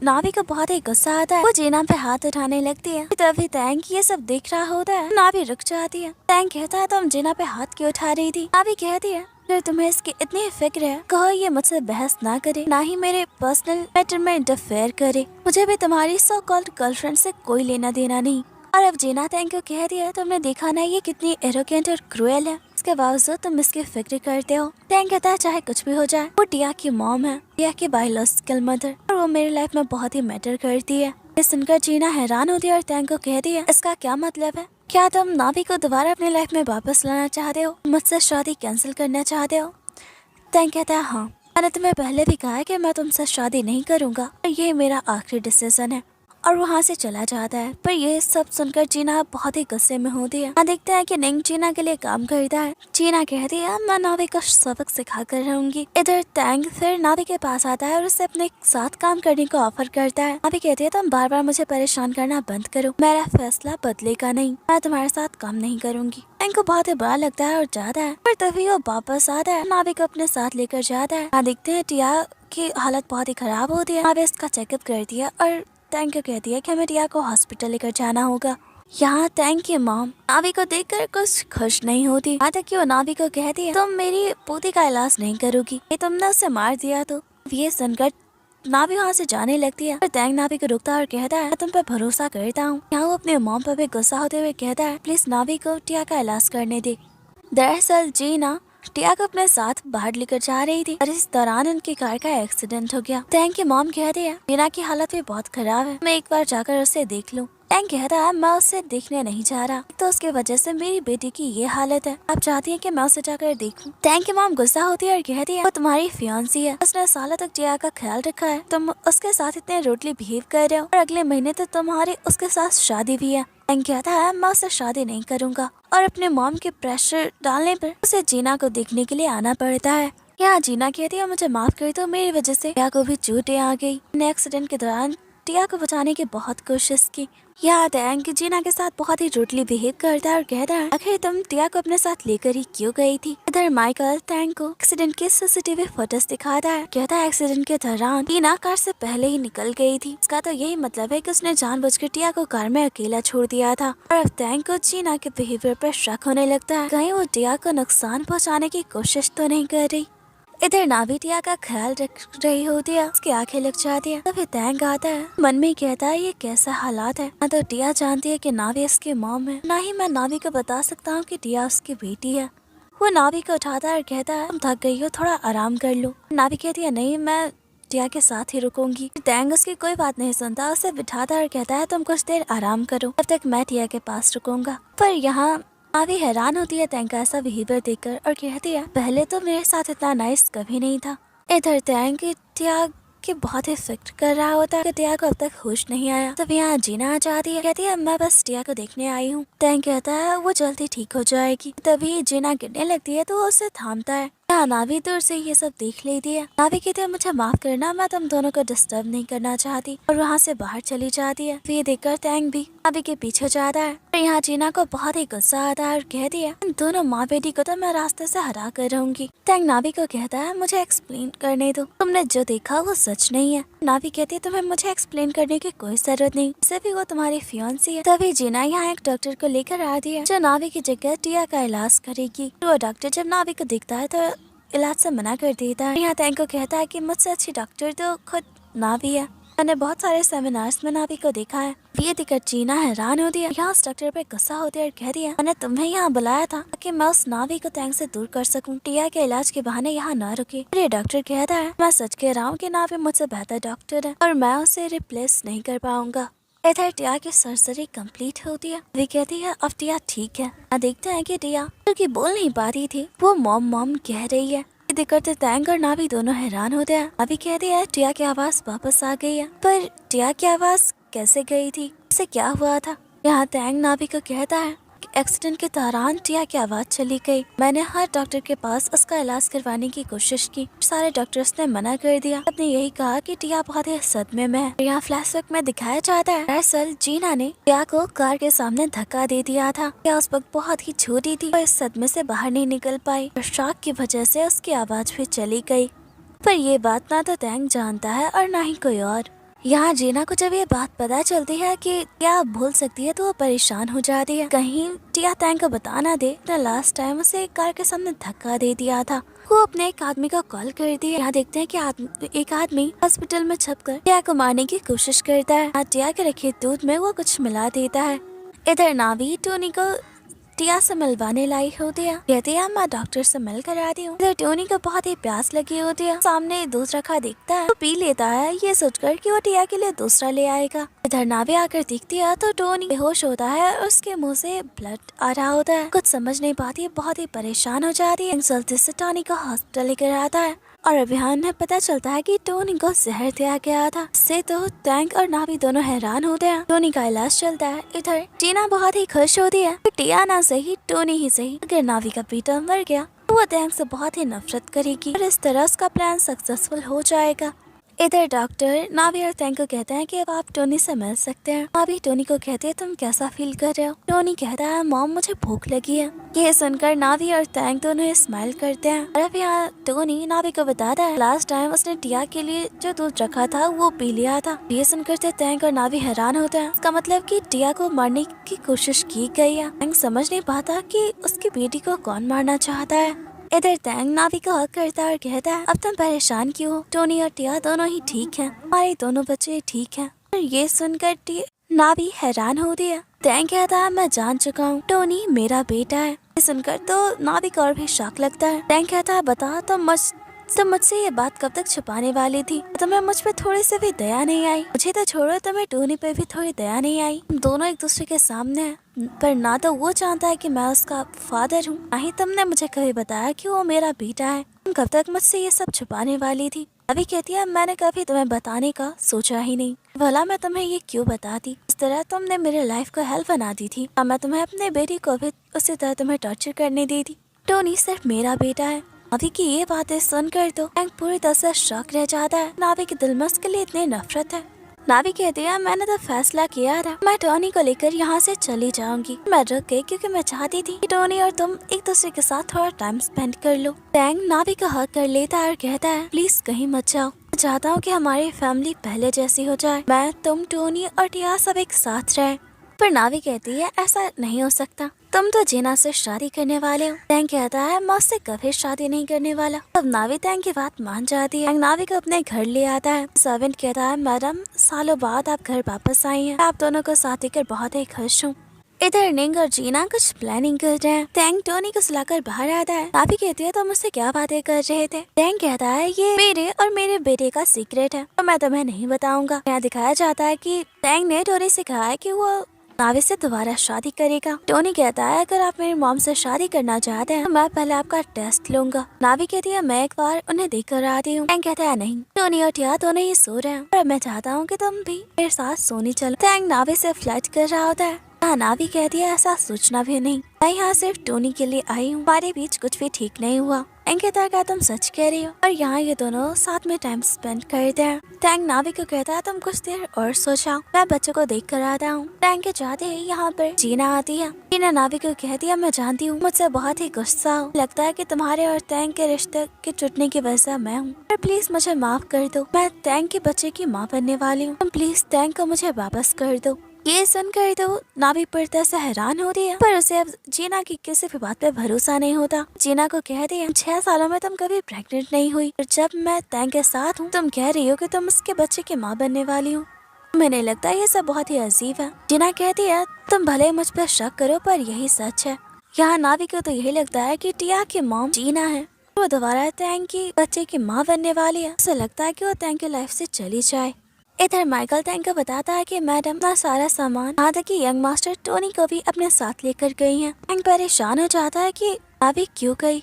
नावी को बहुत ही गुस्सा आता है, वो जीना पे हाथ उठाने लगती है। तभी टैंक ये सब देख रहा होता है। नावी रुक जाती है। टैंक कहता है तुम जीना पे हाथ क्यों उठा रही थी। नावी कहती है अगर तुम्हें इसकी इतनी फिक्र है कहो ये मुझसे बहस ना करे, ना ही मेरे पर्सनल मैटर में इंटरफेयर करे, मुझे भी तुम्हारी सो कॉल्ड गर्लफ्रेंड से कोई लेना देना नहीं। और अब जीना टैंक को कह दिया तुमने देखा ना ये कितनी एरोगेंट और क्रूएल है, इसके बावजूद तुम इसकी फिक्र करते हो। टैंक कहता है चाहे कुछ भी हो जाए वो टिया की मॉम है, टिया की बायोलॉजिकल मदर, और वो मेरी लाइफ में बहुत ही मैटर करती है। ये सुनकर जीना हैरान होती है और टैंक को कहती है इसका क्या मतलब है, क्या तुम नावी को दोबारा अपनी लाइफ में वापस लाना चाहते हो, मुझसे शादी कैंसिल करना चाहते हो। टैंक कहता है हाँ मैंने तुम्हें पहले भी कहा है कि मैं तुमसे शादी नहीं करूँगा और ये मेरा आखिरी डिसीजन है, और वहाँ से चला जाता है। पर ये सब सुनकर जीना बहुत ही गुस्से में होती है। यहाँ देखते हैं कि निंग जीना के लिए काम करता है। जीना कहती है मैं नावी को सबक सिखा कर रहूंगी। इधर टैंग फिर नावी के पास आता है और उससे अपने साथ काम करने को ऑफर करता है। नावी कहती है तुम बार बार मुझे परेशान करना बंद करो, मेरा फैसला बदलेगा नहीं, मैं तुम्हारे साथ काम नहीं करूंगी। टैंग को बहुत ही बुरा लगता है और जाता है। पर तभी वो वापस आता है, नावी को अपने साथ लेकर जाता है। यहाँ देखते हैं टिया की हालत बहुत ही खराब होती है। नावी इसका चेकअप करती है और टैंग को कहती है कि हमें टिया को हॉस्पिटल लेकर जाना होगा। यहाँ टैंग की मॉम नावी को देखकर कुछ खुश नहीं होती। यहाँ तक कि वो नावी को कहती है तुम मेरी पोती का इलाज नहीं करोगी, ये तुमने उसे मार दिया। तो ये सुनकर नावी वहाँ से जाने लगती है। टैंग नावी को रुकता है और कहता है मैं तुम पे भरोसा करता हूँ। यहाँ वो अपने मॉम पर भी गुस्सा होते हुए कहता है प्लीज नावी को टिया का इलाज करने दे। दरअसल जीना टिया को अपने साथ बाहर लेकर जा रही थी और इस दौरान उनकी कार का एक्सीडेंट हो गया। टैंग की मॉम कहती है टीना की हालत भी बहुत खराब है, मैं एक बार जाकर उसे देख लूं। टैंग कहता है मैं उसे देखने नहीं जा रहा, तो उसकी वजह से मेरी बेटी की ये हालत है, आप चाहती हैं कि मैं उसे जाकर देखूं। टैंग की मॉम गुस्सा होती है और कहती है वो तुम्हारी फियांसी है, उसने सालों तक टिया का ख्याल रखा है, तुम उसके साथ इतने रूडली बिहेव कर रहे हो और अगले महीने तो तुम्हारी उसके साथ शादी भी है। टैंग कहता है मैं उससे शादी नहीं करूंगा और अपने मॉम के प्रेशर डालने पर उसे जीना को देखने के लिए आना पड़ता है। यहाँ जीना कहती है मुझे माफ कर दो, मेरी वजह से टिया को भी चोटें आ गई। एक्सीडेंट के दौरान टिया को बचाने की बहुत कोशिश की। यहाँ टैंग जीना के साथ बहुत ही रूडली बिहेव करता है और कहता है आखिर तुम टिया को अपने साथ लेकर ही क्यों गई थी। इधर माइकल टैंग को एक्सीडेंट के सीसीटीवी फुटेज दिखाता है, कहता है एक्सीडेंट के दौरान टीना कार से पहले ही निकल गई थी, इसका तो यही मतलब है कि उसने जानबूझकर टिया को कार में अकेला छोड़ दिया था। और अब टैंग को जीना के बिहेवियर पर शक होने लगता है, कहीं वो टिया को नुकसान पहुँचाने की कोशिश तो नहीं कर रही। इधर नावी टिया का ख्याल रख रही होती है, उसकी आंखें लग जाती है। तभी टैंग आता है, मन में कहता है ये कैसा हालात है। ना तो टिया जानती है कि नावी उसकी मॉम है, ना ही मैं नावी को बता सकता हूँ कि टिया उसकी बेटी है। वो नावी को उठाता है और कहता है तुम थक गई हो, थोड़ा आराम कर लो। नावी कहती है नहीं, मैं टिया के साथ ही रुकूंगी। टैंग उसकी कोई बात नहीं सुनता, उसे बिठाता है और कहता है तुम कुछ देर आराम करो, तब तक मैं टिया के पास रुकूंगा। पर यहाँ नावी हैरान होती है टैंग का ऐसा बिहेवियर देखकर और कहती है पहले तो मेरे साथ इतना नाइस कभी नहीं था। इधर टैंग टिया के बहुत ही फिक्र कर रहा होता है कि टिया को अब तक होश नहीं आया। तब यहाँ जीना आ जाती है, कहती है मैं बस टिया को देखने आई हूँ। टैंग कहता है वो जल्दी ठीक हो जाएगी। तभी जीना गिरने लगती है तो वो उसे थामता है। यहाँ नावी दूर से ये सब देख लेती है। नावी कहती है मुझे माफ करना, मैं तुम दोनों को डिस्टर्ब नहीं करना चाहती, और वहाँ से बाहर चली जाती है। ये देखकर टैंग भी नावी के पीछे जाता है। और यहाँ जीना को बहुत ही गुस्सा आता है और कहती है इन दोनों माँ बेटी को तो मैं रास्ते से हरा कर रहूंगी। टैंग नावी को कहता है मुझे एक्सप्लेन करने दो, तुमने जो देखा वो सच नहीं है। नावी कहती है तुम्हें मुझे एक्सप्लेन करने की कोई जरूरत नहीं, वैसे भी वो तुम्हारी फियांसी है। तभी जीना यहाँ एक डॉक्टर को लेकर आती है जो नावी की जगह टिया का इलाज करेगी। वो डॉक्टर जब नावी को दिखता है तो इलाज से मना कर देता है। यहाँ टैंग को कहता है कि मुझसे अच्छी डॉक्टर तो खुद नावी है, मैंने बहुत सारे सेमिनार्स में नावी को देखा है। ये देखकर जीना हैरान होती है, यहाँ उस डॉक्टर पे गुस्सा होती है और कहती है मैंने तुम्हें यहाँ बुलाया था ताकि मैं उस नावी को टैंग से दूर कर सकूं, टिया के इलाज के बहाने यहाँ न रुके। ये डॉक्टर कहता है मैं सच कह रहा हूँ कि नावी मुझसे बेहतर डॉक्टर है और मैं उसे रिप्लेस नहीं कर पाऊंगा। इधर टिया की सर्जरी कंप्लीट होती है। वे कहती है अब टिया ठीक है। देखते हैं कि टिया क्योंकि बोल नहीं पाती थी वो मॉम मॉम कह रही है। देखते टैंग और नावी दोनों हैरान होते हैं। नावी कहती है टिया की आवाज वापस आ गई है, पर टिया की आवाज कैसे गई थी, उसे क्या हुआ था। यहाँ टैंग नावी को कहता है कि एक्सीडेंट के दौरान टिया की आवाज चली गई, मैंने हर डॉक्टर के पास उसका इलाज करवाने की कोशिश की, सारे डॉक्टर्स ने मना कर दिया। सबने यही कहा कि टिया बहुत ही सदमे में है। यहाँ फ्लैशबैक में दिखाया जाता है दरअसल जीना ने टिया को कार के सामने धक्का दे दिया था। टिया उस वक्त बहुत ही छोटी थी और इस सदमे से बाहर नहीं निकल पाई और शॉक की वजह से उसकी आवाज भी चली गई। पर ये बात ना तो टैंग जानता है और ना ही कोई और। यहाँ जीना को जब ये बात पता चलती है कि टिया भूल सकती है तो वो परेशान हो जाती है, कहीं टिया टैंग को बता ना दे लास्ट टाइम उसे कार के सामने धक्का दे दिया था। वो अपने एक आदमी को कॉल करती है। यहाँ देखते हैं कि एक आदमी हॉस्पिटल में छुपकर टिया को मारने की कोशिश करता है। टिया के रखे दूध में वो कुछ मिला देता है। इधर नावी टोनी को टिया से मिलवाने लाई होती है, कहती है मैं डॉक्टर से मिल कर आती हूँ। इधर टोनी को बहुत ही प्यास लगी होती है, सामने दूध रखा देखता है तो पी लेता है, ये सोचकर कि वो टिया के लिए दूसरा ले आएगा। इधर नावी आकर दिखती है तो टोनी बेहोश होता है और उसके मुंह से ब्लड आ रहा होता है। कुछ समझ नहीं पाती, बहुत ही परेशान हो जाती है। जल्दी से टोनी को हॉस्पिटल लेकर आता है और अभियान में पता चलता है कि टोनी को जहर दिया गया था। इससे तो टैंक और नावी दोनों हैरान होते हैं। टोनी का इलाज चलता है। इधर टीना बहुत ही खुश होती है। टिया ना सही, टोनी ही सही, अगर नावी का बेटा मर गया तो वो टैंक से बहुत ही नफरत करेगी और इस तरह उसका प्लान सक्सेसफुल हो जाएगा। इधर डॉक्टर नावी और टैंक को कहते हैं कि अब आप टोनी से मिल सकते हैं। नावी टोनी को कहती है तुम कैसा फील कर रहे हो? टोनी कहता है मॉम मुझे भूख लगी है। ये सुनकर नावी और टैंक दोनों स्माइल करते हैं और अब यहाँ टोनी नावी को बताता है लास्ट टाइम उसने टिया के लिए जो दूध रखा था वो पी लिया था। ये सुनकर टैंक और नावी हैरान होते हैं। इसका मतलब कि टिया को मारने की कोशिश की गई है। टैंक समझ नहीं पाता कि उसकी बेटी को कौन मारना चाहता है। इधर टैंक नावी को हक करता है और कहता है अब तुम परेशान क्यों हो? टोनी और टिया दोनों ही ठीक हैं, हमारे दोनों बच्चे ठीक हैं। और ये सुनकर नावी हैरान होती है। टैंक कहता है मैं जान चुका हूँ, टोनी मेरा बेटा है। ये सुनकर तो नावी को और भी शॉक लगता है। टैंक कहता है बता तुम मुझसे ये बात कब तक छुपाने वाली थी? तुम्हें मुझ पे थोड़ी सी भी दया नहीं आई? मुझे तो छोड़ो, तुम्हें टोनी पे भी थोड़ी दया नहीं आई? हम दोनों एक दूसरे के सामने हैं, पर ना तो वो जानता है कि मैं उसका फादर हूँ, ना ही तुमने मुझे कभी बताया कि वो मेरा बेटा है। तुम कब तक मुझसे ये सब छुपाने वाली थी? अभी कहती है मैंने कभी तुम्हें बताने का सोचा ही नहीं। भला मैं तुम्हें ये क्यों बताती? इस तरह तुमने मेरे लाइफ को हेल्प बना दी थी। अब मैं तुम्हें अपने बेटी को भी उसी तरह तुम्हें टॉर्चर करने दी थी। टोनी सिर्फ मेरा बेटा है। नावी की ये बातें सुनकर तो टैंक पूरी तरह से शॉक रह जाता है। नावी की दिल में उसके लिए इतनी नफरत है। नावी कहती है मैंने तो फैसला किया था, मैं टोनी को लेकर यहाँ से चली जाऊंगी। मैं रुक गई क्योंकि मैं चाहती थी कि टोनी और तुम एक दूसरे के साथ थोड़ा टाइम स्पेंड कर लो। टैंक नावी का हक कर लेता है और कहता है प्लीज कहीं मत जाओ, मैं चाहता हूँ कि हमारी फैमिली पहले जैसी हो जाए, मैं तुम टोनी और टिया सब एक साथ रहे। पर नावी कहती है ऐसा नहीं हो सकता, तुम तो जीना से शादी करने वाले हो। टैंक कहता है मैं उससे कभी शादी नहीं करने वाला। अब नावी टैंक की बात मान जाती है। नावी को अपने घर ले आता है। सर्वेंट कहता है मैडम सालों बाद आप घर वापस आई हैं, आप दोनों को साथ लेकर बहुत ही खुश हूँ। इधर निंग और जीना कुछ प्लानिंग कर रहे हैं। टैंक टोनी को सुलाकर बाहर आता है। नावी कहती है तुम मुझसे क्या बातें कर रहे थे? टैंक कहता है ये मेरे और मेरे बेटे का सीक्रेट है, तो मैं तुम्हें नहीं बताऊंगा। यहाँ दिखाया जाता है कि टैंक ने टोनी से कहा है कि वो नावी से दोबारा शादी करेगा। टोनी कहता है अगर आप मेरी मॉम से शादी करना चाहते हैं तो मैं पहले आपका टेस्ट लूंगा। नावी कहती है मैं एक बार उन्हें देख कर आती हूँ। टैंक कहता है नहीं, टोनी और टिया दोनों ही सो रहे हैं और मैं चाहता हूँ कि तुम भी मेरे साथ सोने चलो। टैंक नावी से फ्लर्ट कर रहा होता है। नावी कहती है ऐसा सोचना भी नहीं, मैं यहाँ सिर्फ टोनी के लिए आई हूँ, हमारे बीच कुछ भी ठीक नहीं हुआ। टैंक कहता है क्या तुम सच कह रही हो? और यहाँ ये दोनों साथ में टाइम स्पेंड करते हैं। टैंक नावी को कहता है तुम कुछ देर और सो जाओ, मैं बच्चों को देख कर आता हूँ। टैंक के चाहते ही यहाँ पर जीना आती है। जीना नावी को कहती है मैं जानती हूँ मुझसे बहुत ही गुस्सा हो, लगता है कि तुम्हारे और टैंक के रिश्ते के टूटने की वजह मैं हूँ, पर प्लीज मुझे माफ कर दो, मैं टैंक के बच्चे की माँ बनने वाली हूँ, तुम प्लीज टैंक को मुझे वापस कर दो। ये सुनकर तो नावी पूरी तरह से हैरान होती है, पर उसे अब जीना की किसी भी बात पे भरोसा नहीं होता। जीना को कहती है 6 सालों में तुम कभी प्रेग्नेंट नहीं हुई, और जब मैं टैंक के साथ हूँ तुम कह रही हो कि तुम उसके बच्चे की माँ बनने वाली हो। मैंने लगता है ये सब बहुत ही अजीब है। जीना कहती है तुम भले मुझ पर शक करो पर यही सच है। यहाँ नावी को तो यही लगता है कि टिया की मॉम जीना है, वो दोबारा टैंक की बच्चे की माँ बनने वाली है। उसे लगता है कि वो टैंक की लाइफ से चली जाए। इधर माइकल टैंक को बताता है कि मैडम अपना सारा सामान, यहाँ तक कि यंग मास्टर टोनी को भी अपने साथ लेकर गई हैं। टैंक परेशान हो जाता है कि नावी क्यों गई।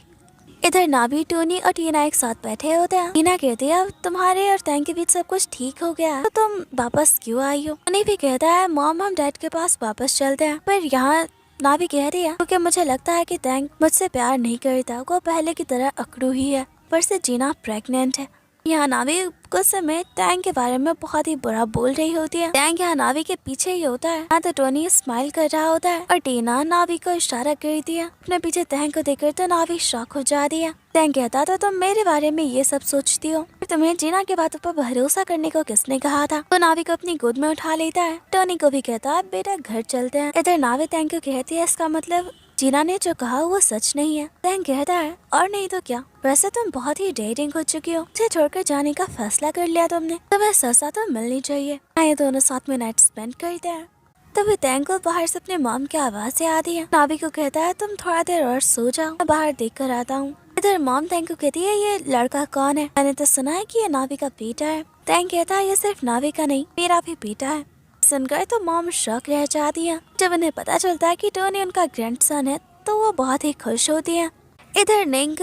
इधर नावी, टोनी और टीना एक साथ बैठे होते हैं। टीना कहती है अब तुम्हारे और टैंक के बीच सब कुछ ठीक हो गया है, तो तुम वापस क्यों आई हो? टोनी भी कहता है मॉम हम डैड के पास वापस चलते हैं। पर यहाँ नावी कह रही है क्योंकि मुझे लगता है कि टैंक मुझसे प्यार नहीं करता, वो पहले की तरह अकड़ू ही है, पर से जीना प्रेग्नेंट है। यहाँ नावी कुछ समय टैंक के बारे में बहुत ही बुरा बोल रही होती है। टैंक यहाँ नावी के पीछे ही होता है। यहाँ तो टोनी स्माइल कर रहा होता है और टीना नावी को इशारा करती है। अपने पीछे टैंक को देखकर तो नावी शॉक हो जाती है। टैंक कहता तो तुम मेरे बारे में ये सब सोचती हो, तुम्हें जीना की बातों पर भरोसा करने को किसने कहा था? तो नावी को अपनी गोद में उठा लेता है। टोनी को भी कहता है बेटा घर चलते हैं। इधर नावी टैंक को कहती है इसका मतलब जीना ने जो कहा वो सच नहीं है। टैंक कहता है और नहीं तो क्या, वैसे तुम बहुत ही डेयरिंग हो चुकी हो, मुझे छोड़कर जाने का फैसला कर लिया तुमने, तुम्हें सजा तो मिलनी चाहिए। ये दोनों साथ में नाइट स्पेंड करते हैं। तभी टैंक को बाहर से अपने मॉम की आवाज से आती है। नावी को कहता है तुम थोड़ा देर और सो जाओ, मैं बाहर देख कर आता हूँ। इधर मॉम टैंक को कहती है ये लड़का कौन है? मैंने तो सुना है कि ये नावी का बेटा है। टैंक कहता है ये सिर्फ नावी का नहीं, मेरा भी बेटा है। सुनकर तो मॉम शॉक रह जाती है। जब उन्हें पता चलता है कि टोनी उनका ग्रैंडसन है तो वो बहुत ही खुश होती है। इधर निंग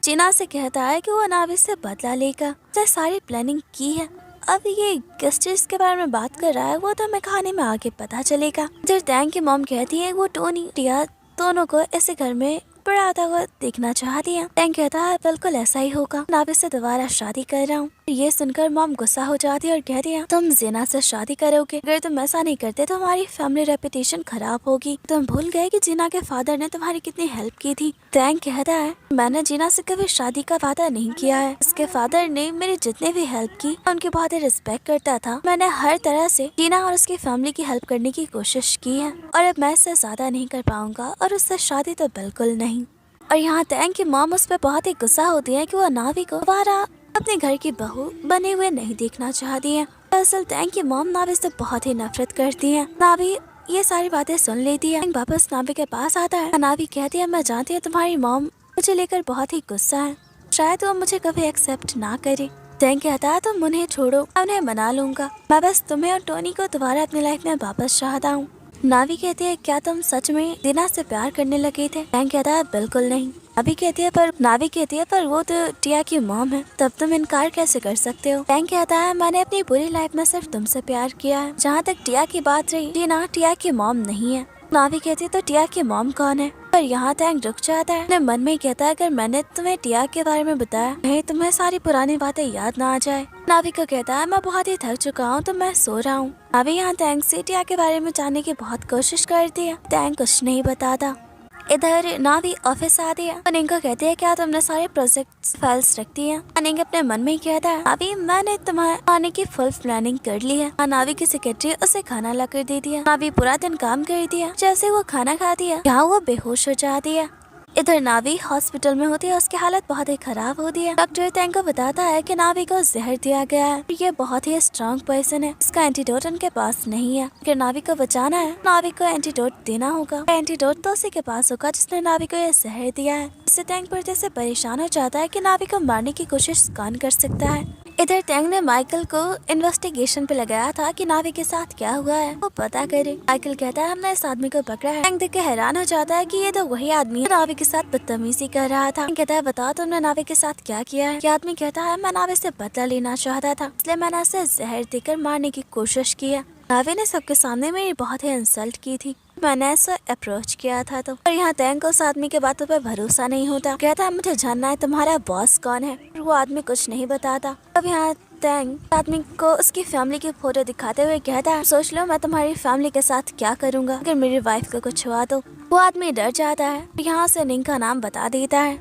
जीना से कहता है कि वो नावी से बदला लेकर जो सारी प्लानिंग की है। अब ये किस चीज के बारे में बात कर रहा है वो तो हमें कहानी में आगे पता चलेगा। इधर टैंग की मॉम कहती है वो टोनी टिया दोनों को ऐसे घर में पढ़ाता हुआ देखना चाहती है। टैंग कहता है बिल्कुल ऐसा ही होगा, नावी से दोबारा शादी कर रहा हूँ। ये सुनकर मॉम गुस्सा हो जाती है और कहती है तुम जीना से शादी करोगे, अगर तुम ऐसा नहीं करते तो हमारी फैमिली रेपुटेशन खराब होगी। तुम भूल गए कि जीना के फादर ने तुम्हारी कितनी हेल्प की थी। टैंग कहता है मैंने जीना से कभी शादी का वादा नहीं किया है। उसके फादर ने मेरी जितने भी हेल्प की उनकी बहुत ही रिस्पेक्ट करता था। मैंने हर तरह से जीना और उसकी फैमिली की हेल्प करने की कोशिश की है और अब मैं इससे ज्यादा नहीं कर पाऊंगा और उससे शादी तो बिल्कुल नहीं। और यहाँ टैंग की मॉम उस पर बहुत ही गुस्सा होती है कि वो नावी को दोबारा अपने घर की बहू बने हुए नहीं देखना चाहती है। दरअसल टैंग की मॉम नावी से बहुत ही नफरत करती है। नावी ये सारी बातें सुन लेती है। टैंग वापस नावी के पास आता है। नावी कहती है मैं जानती हूँ तुम्हारी मॉम मुझे लेकर बहुत ही गुस्सा है, शायद वो मुझे कभी एक्सेप्ट ना करे। टैंग कहता है तुम उन्हें छोड़ो, मैं उन्हें मना लूंगा। मैं बस तुम्हें और टोनी को दोबारा अपनी लाइफ में वापस चाहता हूँ। नावी कहती है क्या तुम सच में जीना से प्यार करने लगे थे? टैंग कहता है बिल्कुल नहीं। नावी कहती है पर वो तो टिया की मॉम है, तब तुम इनकार कैसे कर सकते हो? टैंग कहता है मैंने अपनी पूरी लाइफ में सिर्फ तुमसे प्यार किया है। जहाँ तक टिया की बात रही, जीना टिया की मॉम नहीं है। नावी कहती है तो टिया की मॉम कौन है? पर यहाँ टैंग रुक जाता है। अपने मन में कहता है अगर मैंने तुम्हें टिया के बारे में बताया कहीं तुम्हें सारी पुरानी बातें याद ना आ जाए। नावी को कहता है मैं बहुत ही थक चुका हूँ तो मैं सो रहा हूँ। नावी यहाँ टैंग से टिया के बारे में जानने की बहुत कोशिश करती है। टैंग कुछ नहीं बताता। इधर नावी ऑफिस आती है। अनिंग को कहती है क्या तुमने सारे प्रोजेक्ट फाइल्स रख दी है? अनिंग अपने मन में कहता है नावी मैंने तुम्हारे आने की फुल प्लानिंग कर ली है। नावी की सेक्रेटरी उसे खाना ला कर देती है। नावी पूरा दिन काम करती है। जैसे वो खाना खाती है यहाँ वो बेहोश हो जाती है। इधर नावी हॉस्पिटल में होती है। उसकी हालत बहुत ही खराब होती है। डॉक्टर टैंग को बताता है कि नावी को जहर दिया गया है। ये बहुत ही स्ट्रॉन्ग पॉइजन है, इसका एंटीडोट उनके पास नहीं है। अगर नावी को बचाना है नावी को एंटीडोट देना होगा। एंटीडोट तो उसी के पास होगा जिसने नावी को ये जहर दिया है। इससे टैंग पर्दे से परेशान हो जाता है कि नावी को मारने की कोशिश कौन कर सकता है। इधर टैंग ने माइकल को इन्वेस्टिगेशन पे लगाया था कि नावी के साथ क्या हुआ है वो पता करे। माइकल कहता है हमने इस आदमी को पकड़ा है। टैंग देख के हैरान हो जाता है कि ये तो वही आदमी है नावी के साथ बदतमीजी कर रहा था। कहता है बताओ तुमने नावी के साथ क्या किया है? ये आदमी कहता है मैं नावी से बदला लेना चाहता था, इसलिए मैंने उसे जहर देकर मारने की कोशिश की है। नावी ने सबके सामने मेरी बहुत ही इंसल्ट की थी, मैंने ऐसा अप्रोच किया था। तो और यहाँ टैंग को उस आदमी के बातों पर भरोसा नहीं होता। कहता है मुझे जानना है तुम्हारा बॉस कौन है। वो आदमी कुछ नहीं बताता। अब यहाँ टैंग आदमी को उसकी फैमिली की फोटो दिखाते हुए कहता है सोच लो मैं तुम्हारी फैमिली के साथ क्या करूँगा अगर मेरी वाइफ को कुछ हुआ तो। वो आदमी डर जाता है। यहाँ से निंग का नाम बता देता है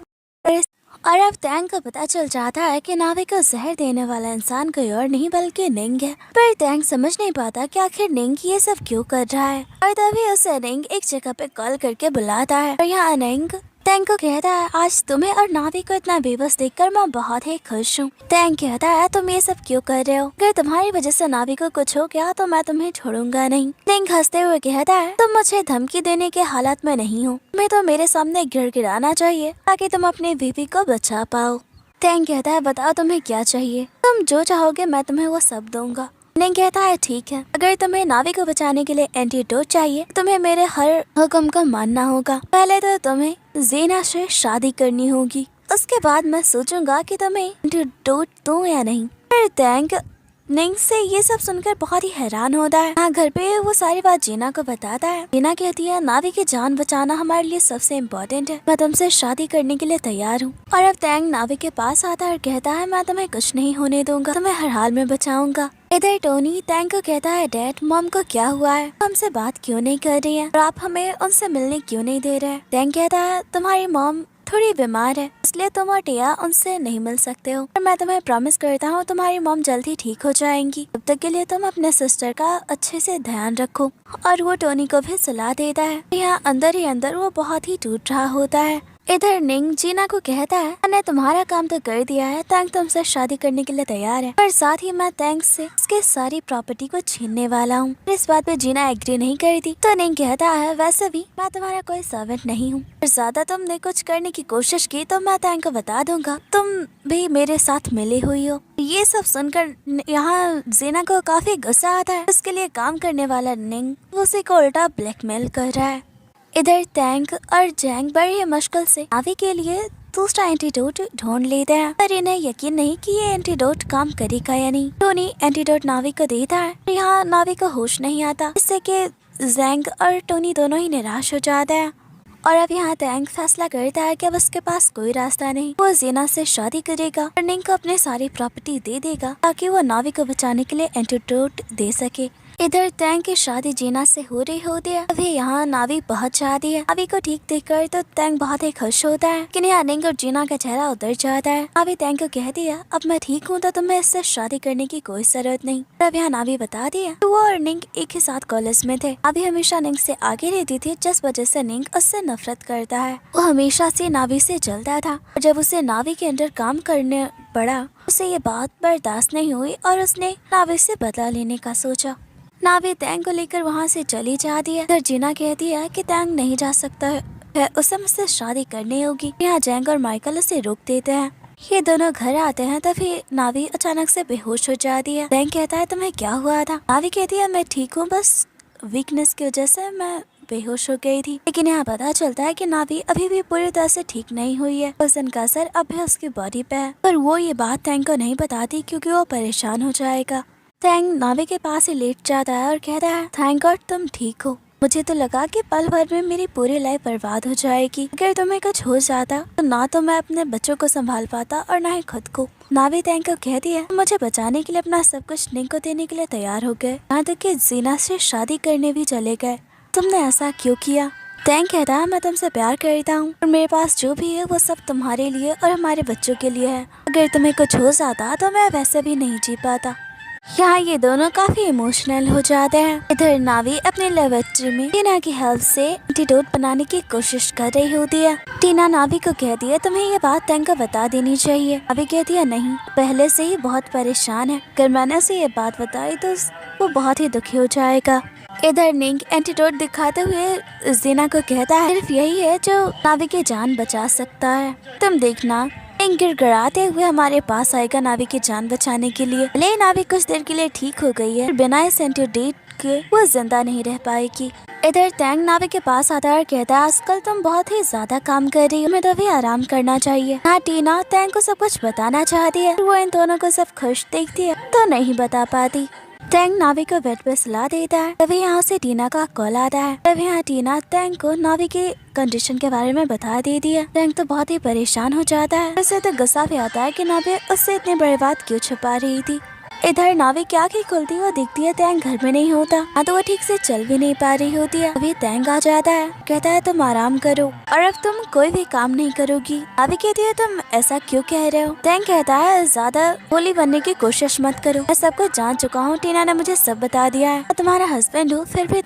और अब टैंग को पता चल जाता है कि नावी को जहर देने वाला इंसान कोई और नहीं बल्कि निंग है। पर टैंग समझ नहीं पाता कि आखिर निंग ये सब क्यों कर रहा है। और तभी उसे निंग एक जगह पे कॉल करके बुलाता है और यहाँ निंग टैंग को कहता है आज तुम्हें और नावी को इतना बेबस देखकर मैं बहुत ही खुश हूँ। टैंग कहता है तुम ये सब क्यों कर रहे हो? अगर तुम्हारी वजह से नावी को कुछ हो गया तो मैं तुम्हें छोड़ूंगा नहीं। निंग हंसते हुए कहता है तुम मुझे धमकी देने के हालात में नहीं हो, तुम्हें तो मेरे सामने गिड़गिड़ाना चाहिए ताकि तुम अपने बीवी को बचा पाओ। टैंग कहता है बताओ तुम्हें क्या चाहिए, तुम जो चाहोगे मैं तुम्हें वो सब दूंगा। निंग कहता है ठीक है, अगर तुम्हें नावी को बचाने के लिए एंटीडोट चाहिए तुम्हें मेरे हर हुक्म को मानना होगा। पहले तो तुम्हें जीना से शादी करनी होगी, उसके बाद मैं सोचूंगा कि तुम्हें एंटीडोट दूं या नहीं। फिर टैंग निंग से ये सब सुनकर बहुत ही हैरान होता है। हाँ घर पे वो सारी बात जीना को बताता है। जीना कहती है नावी की जान बचाना हमारे लिए सबसे इम्पोर्टेंट है, मैं तुमसे शादी करने के लिए तैयार हूँ। और अब टैंग नावी के पास आता है और कहता है मैं तुम्हें कुछ नहीं होने दूंगा, तुम्हें हर हाल में बचाऊंगा। इधर टोनी टैंग को कहता है डैड मॉम को क्या हुआ है, हमसे बात क्यों नहीं कर रही है और आप हमें उनसे मिलने क्यों नहीं दे रहे? टैंग कहता है तुम्हारी मॉम थोड़ी बीमार है इसलिए तुम और टिया उनसे नहीं मिल सकते हो, पर मैं तुम्हें प्रॉमिस करता हूँ तुम्हारी मॉम जल्दी ठीक हो जाएंगी। तब तक के लिए तुम अपने सिस्टर का अच्छे से ध्यान रखो। और वो टोनी को भी सलाह देता है। यहाँ अंदर ही अंदर वो बहुत ही टूट रहा होता है। इधर निंग जीना को कहता है मैंने तुम्हारा काम तो कर दिया है, तैंग तुमसे शादी करने के लिए तैयार है, पर साथ ही मैं तैंग से उसके सारी प्रॉपर्टी को छीनने वाला हूँ। इस बात पे जीना एग्री नहीं करती तो निंग कहता है वैसे भी मैं तुम्हारा कोई सर्वेंट नहीं हूँ, पर ज्यादा तुमने कुछ करने की कोशिश की तो मैं तैंग को बता दूंगा तुम भी मेरे साथ मिली हुई हो। ये सब सुनकर यहाँ जीना को काफी गुस्सा आता है। उसके लिए काम करने वाला निंग उसी को उल्टा ब्लैकमेल कर रहा है। इधर तैंग और जैंग बड़ी मुश्किल से नावी के लिए दूसरा एंटीडोट ढूंढ लेते हैं, पर इन्हें यकीन नहीं कि ये एंटीडोट काम करेगा या नहीं। टोनी एंटीडोट नावी को देता है, यहाँ नावी को होश नहीं आता, इससे कि जैंग और टोनी दोनों ही निराश हो जाते हैं। और अब यहाँ तैंग फैसला करता है कि अब उसके पास कोई रास्ता नहीं, वो जीना से शादी करेगा और निंग को अपनी सारी प्रॉपर्टी दे देगा ताकि वो नावी को बचाने के लिए एंटीडोट दे सके। इधर तैंग की शादी जीना से हो रही होती है। अभी यहाँ नावी पहुँच जाती है। नावी को ठीक देखकर तो तैंग बहुत ही खुश होता है कि यहाँ निंग और जीना का चेहरा उतर जाता है। नावी तैंग को कहती है अब मैं ठीक हूँ तो तुम्हें इससे शादी करने की कोई जरूरत नहीं। अब यहाँ नावी बता दिया वो और निंग एक ही साथ कॉलेज में थे। नावी हमेशा निंग से आगे रहती थी जिस वजह से निंग उससे नफरत करता है। वो हमेशा से नावी से जलता था और जब उसे नावी के अंडर काम करने पड़ा उसे ये बात बर्दाश्त नहीं हुई और उसने नावी से बदला लेने का सोचा। नावी तैंग को लेकर वहाँ से चली जाती है। जीना कहती है कि तैंग नहीं जा सकता है, उसे मुझसे शादी करनी होगी। यहाँ जैंग और माइकल उसे रोक देते हैं। ये दोनों घर आते हैं तभी नावी अचानक से बेहोश हो जाती है। तैंग कहता है तुम्हें क्या हुआ था? नावी कहती है मैं ठीक हूँ, बस वीकनेस की वजह से मैं बेहोश हो गई थी। लेकिन यहाँ पता चलता है कि नावी अभी भी पूरी तरह से ठीक नहीं हुई है। वजन का असर अब भी उसकी बॉडी पे है, पर वो ये बात तैंग को नहीं बताती क्योंकि वो परेशान हो जाएगा। तैंग नावी के पास ही लेट जाता है और कहता है थैंक गॉड तुम ठीक हो, मुझे तो लगा कि पल भर में मेरी पूरी लाइफ बर्बाद हो जाएगी। अगर तुम्हें कुछ हो जाता तो ना तो मैं अपने बच्चों को संभाल पाता और ना ही खुद को। नावी तैंग को कहती है मुझे बचाने के लिए अपना सब कुछ निंग को देने के लिए तैयार हो गए, यहाँ तक कि जीना से शादी करने भी चले गए। तुमने ऐसा क्यों किया? तैंग कहता है मैं तुमसे प्यार करता हूँ और मेरे पास जो भी है वो सब तुम्हारे लिए और हमारे बच्चों के लिए है। अगर तुम्हें कुछ हो जाता तो मैं वैसे भी नहीं जी पाता। यहाँ ये दोनों काफी इमोशनल हो जाते हैं। इधर नावी अपने लेबोरेटरी में टीना की हेल्प से एंटीडोट बनाने की कोशिश कर रही होती है। टीना नावी को कहती है तुम्हें ये बात तैंग को बता देनी चाहिए। नावी कहती है नहीं, पहले से ही बहुत परेशान है, अगर मैंने उसे ये बात बताई तो वो बहुत ही दुखी हो जाएगा। इधर निंग एंटीडोट दिखाते हुए जीना को कहता है सिर्फ यही है जो नावी की जान बचा सकता है, तुम देखना। निंग गिड़गिड़ाते हुए हमारे पास आएगा नावी की जान बचाने के लिए। भले नावी कुछ देर के लिए ठीक हो गई है, बिना इस एंटीडोट के वो जिंदा नहीं रह पाएगी। इधर तैंग नावी के पास आता है और कहता है आजकल तुम बहुत ही ज्यादा काम कर रही हो, तुम्हें तो भी आराम करना चाहिए। हाँ टीना तैंग को सब कुछ बताना चाहती है, वो इन दोनों को सब खुश देखती है तो नहीं बता पाती। तैंग नावी को बेड पे सुला देता है। तभी यहाँ से टीना का कॉल आता है। तभी यहाँ टीना तैंग को नावी की कंडीशन के बारे में बता देती है। तैंग तो बहुत ही परेशान हो जाता है, उसे तो गुस्सा भी आता है कि नावी उससे इतनी बड़ी बात क्यों छुपा रही थी। इधर नावी क्या की खुलती है, वो दिखती है तैंग घर में नहीं होता। हाँ तो वो ठीक से चल भी नहीं पा रही होती है। अभी तैंग आ जाता है, कहता है तुम आराम करो और अब तुम कोई भी काम नहीं करोगी। नावी कहती है तुम ऐसा क्यों कह रहे हो? तैंग कहता है ज्यादा भोली बनने की कोशिश मत करो, मैं सब कुछ जान चुका हूँ, टीना ने मुझे सब बता दिया है। मैं तुम्हारा हस्बैंड हूँ, फिर भी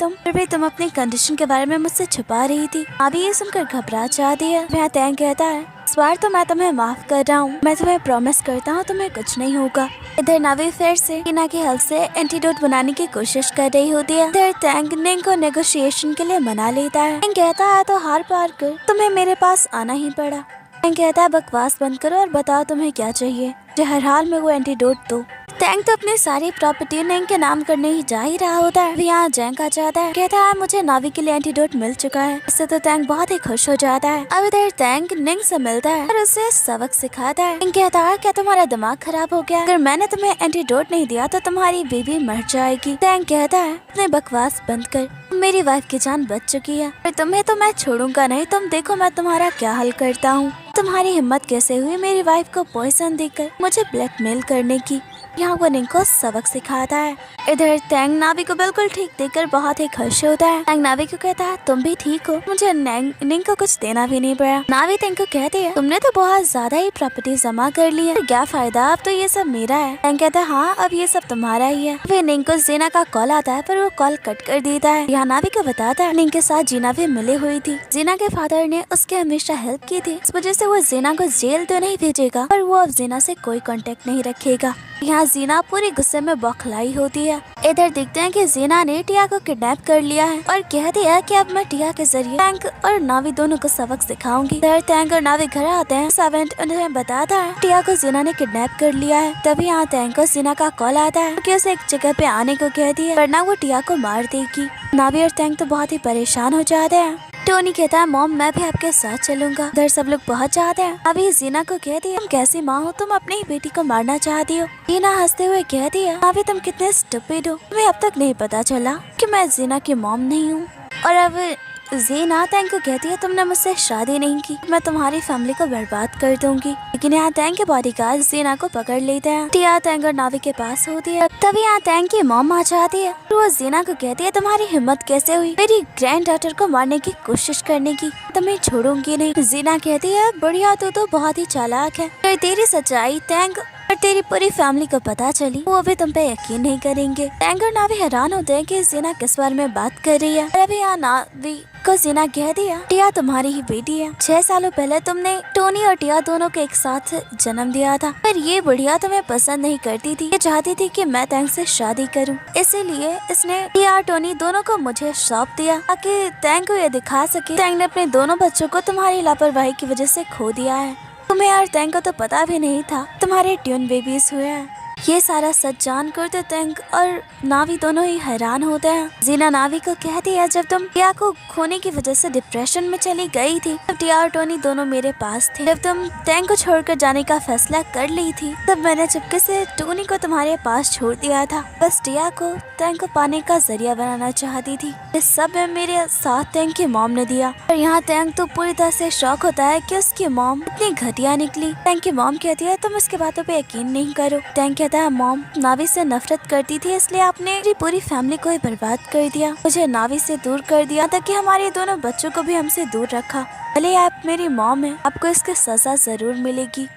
तुम अपनी कंडीशन के बारे में मुझसे छुपा रही थी। नावी ये सुनकर घबरा जाती है। यहाँ तैंग कहता है इस बार तो मैं तुम्हें माफ कर रहा हूँ, मैं तुम्हें प्रॉमिस करता हूँ तुम्हें कुछ नहीं होगा। इधर नावी फिर से टीना की हेल्प से एंटीडोट बनाने की कोशिश कर रही होती है। इधर तैंग निंग को नेगोशिएशन के लिए मना लेता है। निंग कहता है तो हार पार कर तुम्हें मेरे पास आना ही पड़ा। तैंग कहता है बकवास बंद करो और बताओ तुम्हें क्या चाहिए, जो हर हाल में वो एंटीडोट दो। तैंग तो अपनी सारी प्रॉपर्टी निंग के नाम करने ही जा ही रहा होता है। यहाँ जैंग आ जाता है, कहता है मुझे नावी के लिए एंटीडोट मिल चुका है। इससे तो तैंग बहुत ही खुश हो जाता है। अब इधर तैंग निंग से मिलता है और उसे सबक सिखाता है। निंग कहता है क्या तुम्हारा दिमाग खराब हो गया? अगर मैंने तुम्हें एंटीडोट नहीं दिया तो तुम्हारी बेबी मर जाएगी। तैंग कहता है अपने बकवास बंद कर, मेरी वाइफ की जान बच चुकी है, पर तुम्हें तो मैं छोड़ूंगा नहीं। तुम देखो मैं तुम्हारा क्या हल करता हूँ। तुम्हारी हिम्मत कैसे हुई मेरी वाइफ को पॉइजन देकर मुझे ब्लैकमेल करने की? यहाँ वो निंग को सबक सिखाता है। इधर टैंग नावी को बिल्कुल ठीक देखकर बहुत ही खुश होता है। टैंग नावी को कहता है तुम भी ठीक हो, मुझे निंग को कुछ देना भी नहीं पड़ा। नावी टैंग को कहती है तुमने तो बहुत ज्यादा ही प्रॉपर्टी जमा कर ली है, क्या फायदा, अब तो ये सब मेरा है। टैंग कहता है हाँ अब ये सब तुम्हारा ही है। फिर निंग को जीना का कॉल आता है पर वो कॉल कट कर देता है। यहाँ नावी को बताता है निंग के साथ जीना भी मिली हुई थी। जीना के फादर ने उसके हमेशा हेल्प की थी, इस वजह से वो जीना को जेल तो नहीं भेजेगा पर वो अब जीना से कोई कांटेक्ट नहीं रखेगा। यहाँ जीना पूरी गुस्से में बौखलाई होती है। इधर देखते हैं कि जीना ने टिया को किडनैप कर लिया है और कहती है कि अब मैं टिया के जरिए टैंक और नावी दोनों को सबक सिखाऊंगी। इधर टैंक और नावी घर आते हैं। सर्वेंट उन्हें बताता है टिया को जीना ने किडनैप कर लिया है। तभी यहाँ टैंक को जीना का कॉल आता है कि उसे एक जगह पे आने को कहती है वरना वो टिया को मार देगी। नावी और टैंक तो बहुत ही परेशान हो जाते हैं। टोनी कहता है मॉम मैं भी आपके साथ चलूंगा। इधर सब लोग पहुंच जाते हैं। अभी जीना को कहती है तुम कैसी माँ हो, तुम अपनी ही बेटी को मारना चाहती हो। जीना हंसते हुए कहती है अभी तुम कितने स्टूपिड हो, तुम्हें अब तक नहीं पता चला कि मैं जीना की मॉम नहीं हूँ। और अब जीना टैंक को कहती है तुमने मुझसे शादी नहीं की, मैं तुम्हारी फैमिली को बर्बाद कर दूंगी। लेकिन यहाँ टैंक के बॉडीगार्ड जीना को पकड़ लेते हैं। टिया टैंक और नावी के पास होती है। तभी यहाँ टैंक की मॉम आ जाती है। वो जीना को कहती है तुम्हारी हिम्मत कैसे हुई मेरी ग्रैंड डॉटर को मारने की कोशिश करने की, तुम्हें छोड़ूंगी नहीं। जीना कहती है बढ़िया तू तो बहुत ही चालाक है, पर तेरी सच्चाई टैंक और तेरी पूरी फैमिली को पता चली वो भी तुम पे यकीन नहीं करेंगे। टैंक और नावी हैरान होते हैं कि जीना किस बारे में बात कर रही है। अभी यहाँ नावी को जीना कह दिया टिया तुम्हारी ही बेटी है, 6 सालों पहले तुमने टोनी और टिया दोनों को एक साथ जन्म दिया था, पर ये बुढ़िया तुम्हें पसंद नहीं करती थी, ये चाहती थी कि मैं टैंक से शादी करूं, इसीलिए इसने टिया और टोनी दोनों को मुझे सौंप दिया ताकि टैंक को ये दिखा सके टैंक ने अपने दोनों बच्चों को तुम्हारी लापरवाही की वजह से खो दिया है। तुम्हें और टैंक को तो पता भी नहीं था तुम्हारे ट्यून बेबीज हुए हैं। ये सारा सच जान कर तो टैंक और नावी दोनों ही हैरान होते हैं। जीना नावी को कहती है जब तुम टिया को खोने की वजह से डिप्रेशन में चली गई थी तब टिया और टोनी दोनों मेरे पास थे। जब तुम टैंक को छोड़कर जाने का फैसला कर ली थी तब मैंने चुपके से टोनी को तुम्हारे पास छोड़ दिया था, बस टिया को टैंक को पाने का जरिया बनाना चाहती थी। इस सब में मेरे साथ टैंक की मॉम ने दिया। और यहाँ टैंक तो पूरी तरह से शॉक होता है कि उसकी मॉम इतनी घटिया निकली। टैंक की मॉम कहती है तुम उसकी बातों पे यकीन नहीं करो। टैंक कहता है मॉम नावी से नफरत करती थी इसलिए आपने मेरी पूरी फैमिली को ही बर्बाद कर दिया, मुझे नावी से दूर कर दिया ताकि हमारे दोनों बच्चों को भी हमसे दूर रखा। भले आप मेरी मॉम है, आपको इसकी सजा जरूर मिलेगी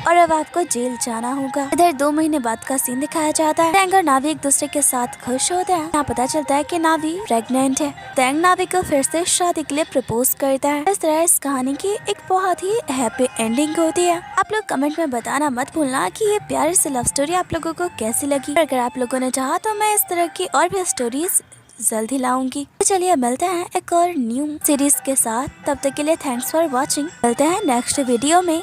और अब आपको जेल जाना होगा। इधर 2 महीने बाद का सीन दिखाया जाता है। टैंक और नावी एक दूसरे के साथ खुश होते हैं। यहाँ पता चलता है कि नावी प्रेग्नेंट है। टैंक नावी को फिर से शादी के लिए प्रपोज करता है। इस तरह इस कहानी की एक बहुत ही हैप्पी एंडिंग होती है। आप लोग कमेंट में बताना मत भूलना कि ये प्यारी सी लव स्टोरी आप लोगों को कैसी लगी। अगर आप लोगों ने चाहा तो मैं इस तरह की और भी स्टोरीज जल्दी लाऊंगी। तो चलिए मिलते हैं एक और न्यू सीरीज के साथ, तब तक के लिए थैंक्स फॉर वॉचिंग। मिलते हैं नेक्स्ट वीडियो में।